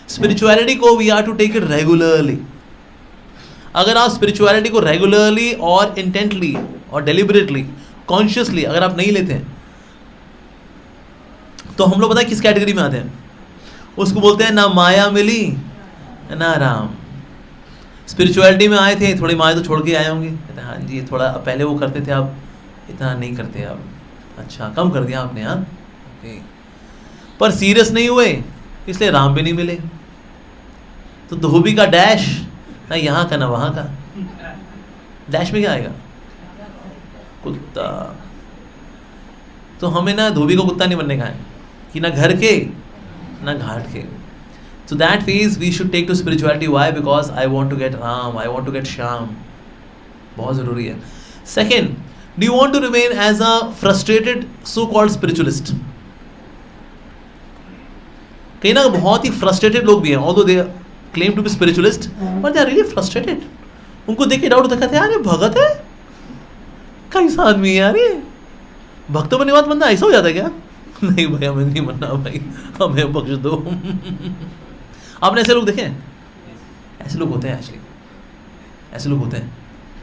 स्पिरिचुअलिटी को we are to take it regularly. अगर आप स्पिरिचुअलिटी को रेगुलरली और इंटेंटली और डेलिबरेटली कॉन्शियसली अगर आप नहीं लेते हैं, तो हम लोग पता है किस कैटेगरी में आते हैं? उसको बोलते हैं ना माया मिली ना राम। स्पिरिचुअलिटी में आए थे, थोड़ी माएँ तो छोड़ के आए होंगे, कहते हाँ जी थोड़ा पहले वो करते थे, अब इतना नहीं करते अब, अच्छा कम कर दिया आपने, हाँ ओके। पर सीरियस नहीं हुए, इसलिए राम भी नहीं मिले। तो धोबी का डैश ना यहाँ का ना वहाँ का, डैश में क्या आएगा? कुत्ता। तो हमें ना धोबी को कुत्ता नहीं बनने का है कि ना घर के ना घाट के। So that phase we should take to spirituality. Why? Because I want to get Ram, I want to get Shyam. बहुत ज़रूरी है। Second, do you want to remain as a frustrated so-called spiritualist? कहीं ना बहुत ही frustrated लोग भी हैं, although they claim to be spiritualist, but they are really frustrated. उनको देख के डाउट होता है, यार ये भगत है, कैसा आदमी है यार ये, भक्तों बनने के बाद बंदा ऐसा हो जाता है क्या? नहीं भाई हमें नहीं बनना भाई, हमें बख्श दो। आपने ऐसे लोग देखे हैं? ऐसे लोग होते हैं एक्चुअली, ऐसे लोग होते हैं।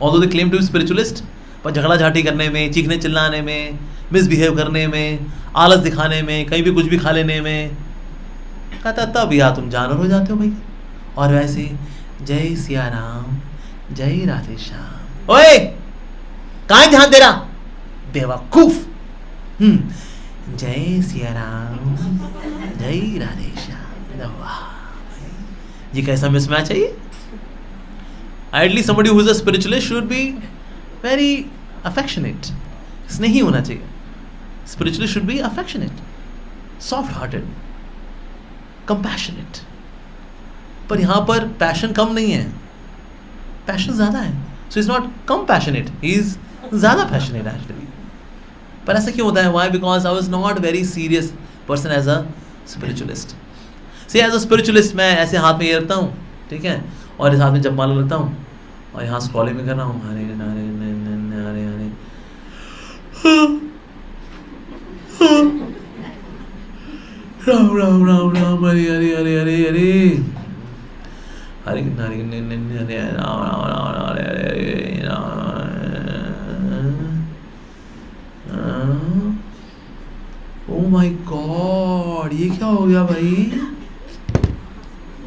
Although they claim to be spiritualist, पर झगड़ा झाटी करने में, चीखने चिल्लाने में, मिसबिहेव करने में, आलस दिखाने में, कहीं भी कुछ भी खा लेने में, कहता तब यार तुम जानवर हो जाते हो भाई। और वैसे जय सिया राम, जय राधे श्याम। ओए कहाँ है ध्यान तेरा बेवकूफ। जय सिया राम, जय राधे श्याम। वाह, ये कैसा मिसमैच है ये? Ideally somebody who is a spiritualist should be very affectionate. स्नेही होना चाहिए। Spiritualist should be affectionate, soft-hearted, compassionate. पर यहाँ पर passion कम नहीं है, passion ज़्यादा है। So he's not compassionate, he's ज़्यादा passionate actually. पर ऐसा क्यों होता है? Why? Because I was not very serious person as a spiritualist. See, as a spiritualist मैं ऐसे हाथ में ये रखता हूँ, ठीक है, और इस हाथ में जपमाला रखता हूँ, और यहाँ स्क्रॉलिंग में कर रहा हूँ, Hare Hare Hare Hare, Ram Ram Ram Ram, Hare Hare Hare Hare Hare, Hare Hare Hare Ram Ram Ram Hare Hare Ram. Oh my God, ये क्या हो गया भाई?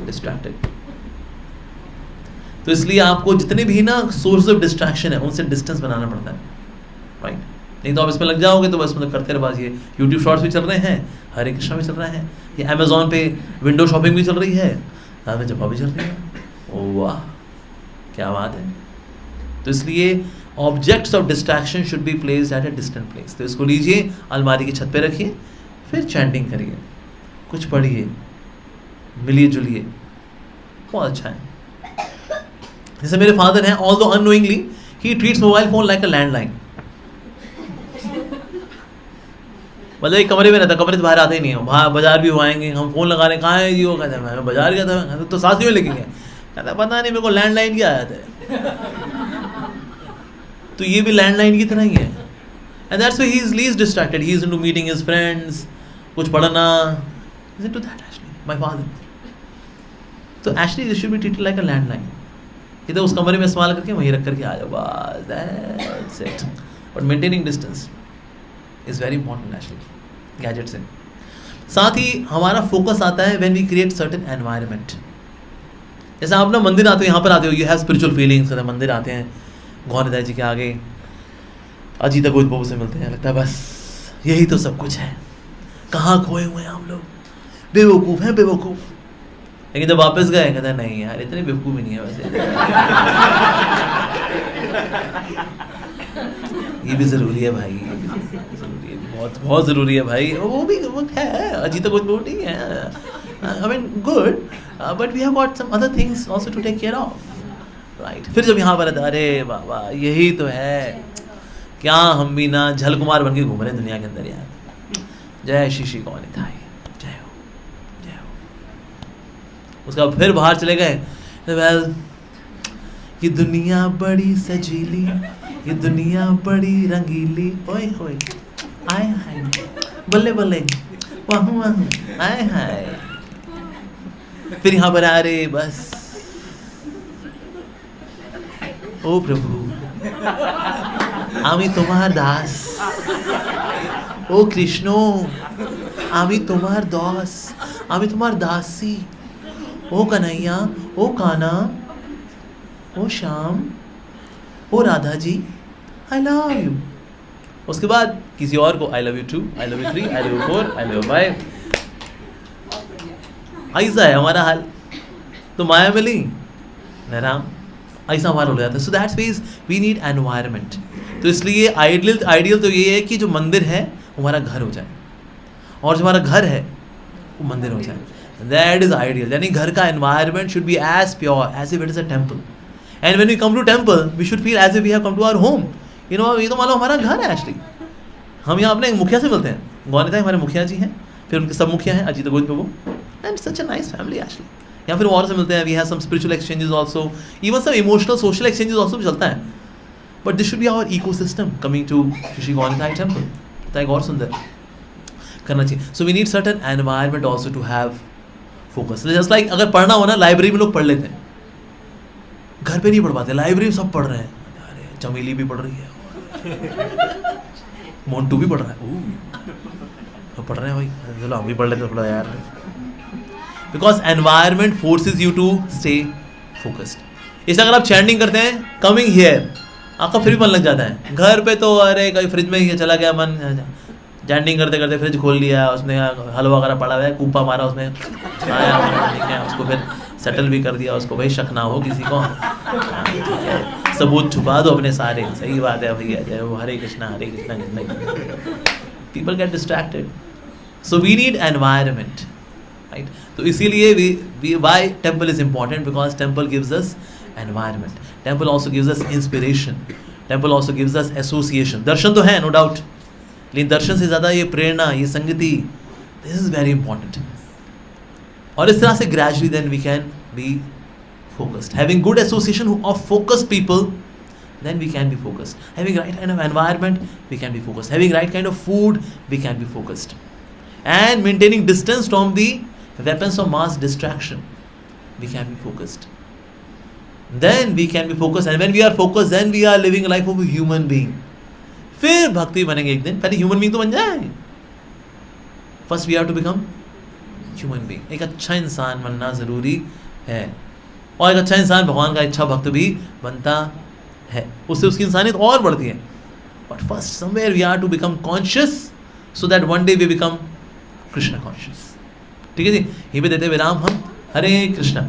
Distracted. तो इसलिए आपको जितने भी ना सोर्स ऑफ डिस्ट्रैक्शन है उनसे डिस्टेंस बनाना पड़ता है, राइट? नहीं तो आप इसमें लग जाओगे तो बस मतलब करते रह बाजी। यूट्यूब शॉर्ट्स भी चल रहे हैं, हरे कृष्णा भी चल रहा है, ये अमेजोन पे विंडो शॉपिंग भी चल रही है, साथ में जपा भी चल रही है। ओह वाह, क्या बात है। तो इसलिए objects of distraction should be placed at a distant place. तो इसको लीजिए, अलमारी की छत पे रखिए, फिर चैंटिंग करिए, कुछ पढ़िए, मिलिए जुलिए, बहुत अच्छा है। जैसे मेरे फादर हैं, although unknowingly he treats mobile phone like a landline. मतलब एक कमरे में रहता, कमरे से बाहर आते ही नहीं है। बाजार भी हुआएंगे, हम फोन लगा रहे हैं, कहाँ है जी? वो कहता है मैं बाजार गया था। तो साथ में लेके गया, कहता पता नहीं मेरे को लैंडलाइन की आया था। तो ये भी लैंडलाइन की तरह ही है। And that's why he is least distracted, he is into meeting his friends, कुछ पढ़ना, is into that actually my father. तो actually this should be treated like a landline. इधर उस कमरे में इस्तेमाल करके वहीं रख करके आ जाओ, बस that's it. But maintaining distance is very important actually gadget से। साथ ही हमारा फोकस आता है when we create certain environment. जैसे आप ना मंदिर आते हो, यहाँ पर आते हो, यू हैव स्पिरिचुअल फीलिंग्स। मंदिर आते हैं, गौरदास जी के आगे अजीता गोद बाबू से मिलते हैं, लगता है बस यही तो सब कुछ है, कहाँ खोए हुए हैं हम लोग, बेवकूफ़ हैं बेवकूफ़। लेकिन जब वापस गए कहते हैं नहीं यार इतने बेवकूफ़ भी नहीं है वैसे। ये भी ज़रूरी है भाई, ये भी ज़रूरी है, बहुत बहुत ज़रूरी है भाई। वो भी वो है, अजीता गोद बाबू नहीं है, I mean good, but we have got some other things also to take care of, right. फिर जब यहाँ पर आता अरे बाबा यही तो है, क्या हम भी ना झल कुमार बन के घूम रहे हैं दुनिया के अंदर यार। जय श्री श्री कौन था, जय हो जय हो। उसका फिर बाहर चले गए, वेल ये दुनिया बड़ी सजीली, ये दुनिया बड़ी रंगीली, ओए होए आए हाय बल्ले बल्ले वाहू वाहू आए हाय। फिर यहाँ पर आ रे बस, ओ प्रभु आमी तुम्हार दास, ओ कृष्ण आमी तुम्हार दास, आमी तुम्हार दासी, ओ कन्हैया ओ काना ओ श्याम, ओ Radha ji, I love you. उसके बाद किसी और को I love you 2, I love you 3, I love you 4, I love you 5। ऐसा है हमारा हाल। तो माया मिली न राम, ऐसा हमारा हो जाता है। So that's means we need environment. तो इसलिए आइडियल तो ये है कि जो मंदिर है वो हमारा घर हो जाए, और जो हमारा घर है वो मंदिर हो जाए। That is ideal. यानी घर का environment should be as pure as if it is a temple. And when we come to temple we should feel as if we have come to our home. ये तो मान लो हमारा घर है actually. हम यहाँ अपने मुखिया से मिलते हैं, गौनिता हमारे मुखिया जी हैं, फिर उनके सब मुखिया हैं, Ajit Govind Prabhu, and such a nice family actually. या फिर और से मिलते हैं, we have some spiritual exchanges also, even some emotional social exchanges also भी चलता है। But this should be our ecosystem coming to Shri Gaunita temple. तो एक और सुंदर करना चाहिए। So we need certain environment also to have focus. Just like अगर पढ़ना हो ना, लाइब्रेरी में लोग पढ़ लेते हैं, घर पे नहीं पढ़ पाते, लाइब्रेरी में सब पढ़ रहे हैं। अरे चमेली भी पढ़ रही है, मोन्टू भी पढ़ रहा है, तो पढ़ रहे हैं भाई, चलो हम भी पढ़ लेते थोड़ा यार। Because environment forces you to stay focused. इसे अगर आप चैंटिंग करते हैं कमिंग हियर, आपका फिर भी मन लग जाता है। घर पे तो अरे कहीं फ्रिज में ही चला गया मन, चैंटिंग करते करते फ्रिज खोल लिया, उसमें हलवा वगैरह पड़ा हुआ है, कूपा मारा उसमें, आया उसको फिर सेटल भी कर दिया उसको, भाई शक ना हो किसी को, सबूत छुपा दो अपने सारे। सही बात है भैया, जय हो Hare Krishna Krishna. People get distracted. So we need environment, right. तो इसीलिए we why temple is important, because temple gives us environment. Temple also gives us inspiration. Temple also gives us association. दर्शन तो है नो डाउट, लेकिन दर्शन से ज़्यादा ये प्रेरणा, ये संगति, दिस इज वेरी इंपॉर्टेंट। और इस तरह से gradually then we can be focused. Having good association of focused people, then we can be focused. Having right kind of environment, we can be focused. Having right kind of food, we can be focused. And maintaining distance from the weapons of mass distraction, we can be focused. Then we can be focused, and when we are focused, then we are living a life of a human being. फिर भक्ति बनेंगे एक दिन, पहले human being तो बन जाएंगे। First we have to become human being. एक अच्छा इंसान बनना ज़रूरी है, और एक अच्छा इंसान भगवान का अच्छा भक्त भी बनता है, उससे उसकी इंसानियत और बढ़ती है। But first somewhere we are to become conscious, so that one day we become Krishna conscious. ठीक है जी, यहीं पे देते विराम हम। हरे कृष्णा।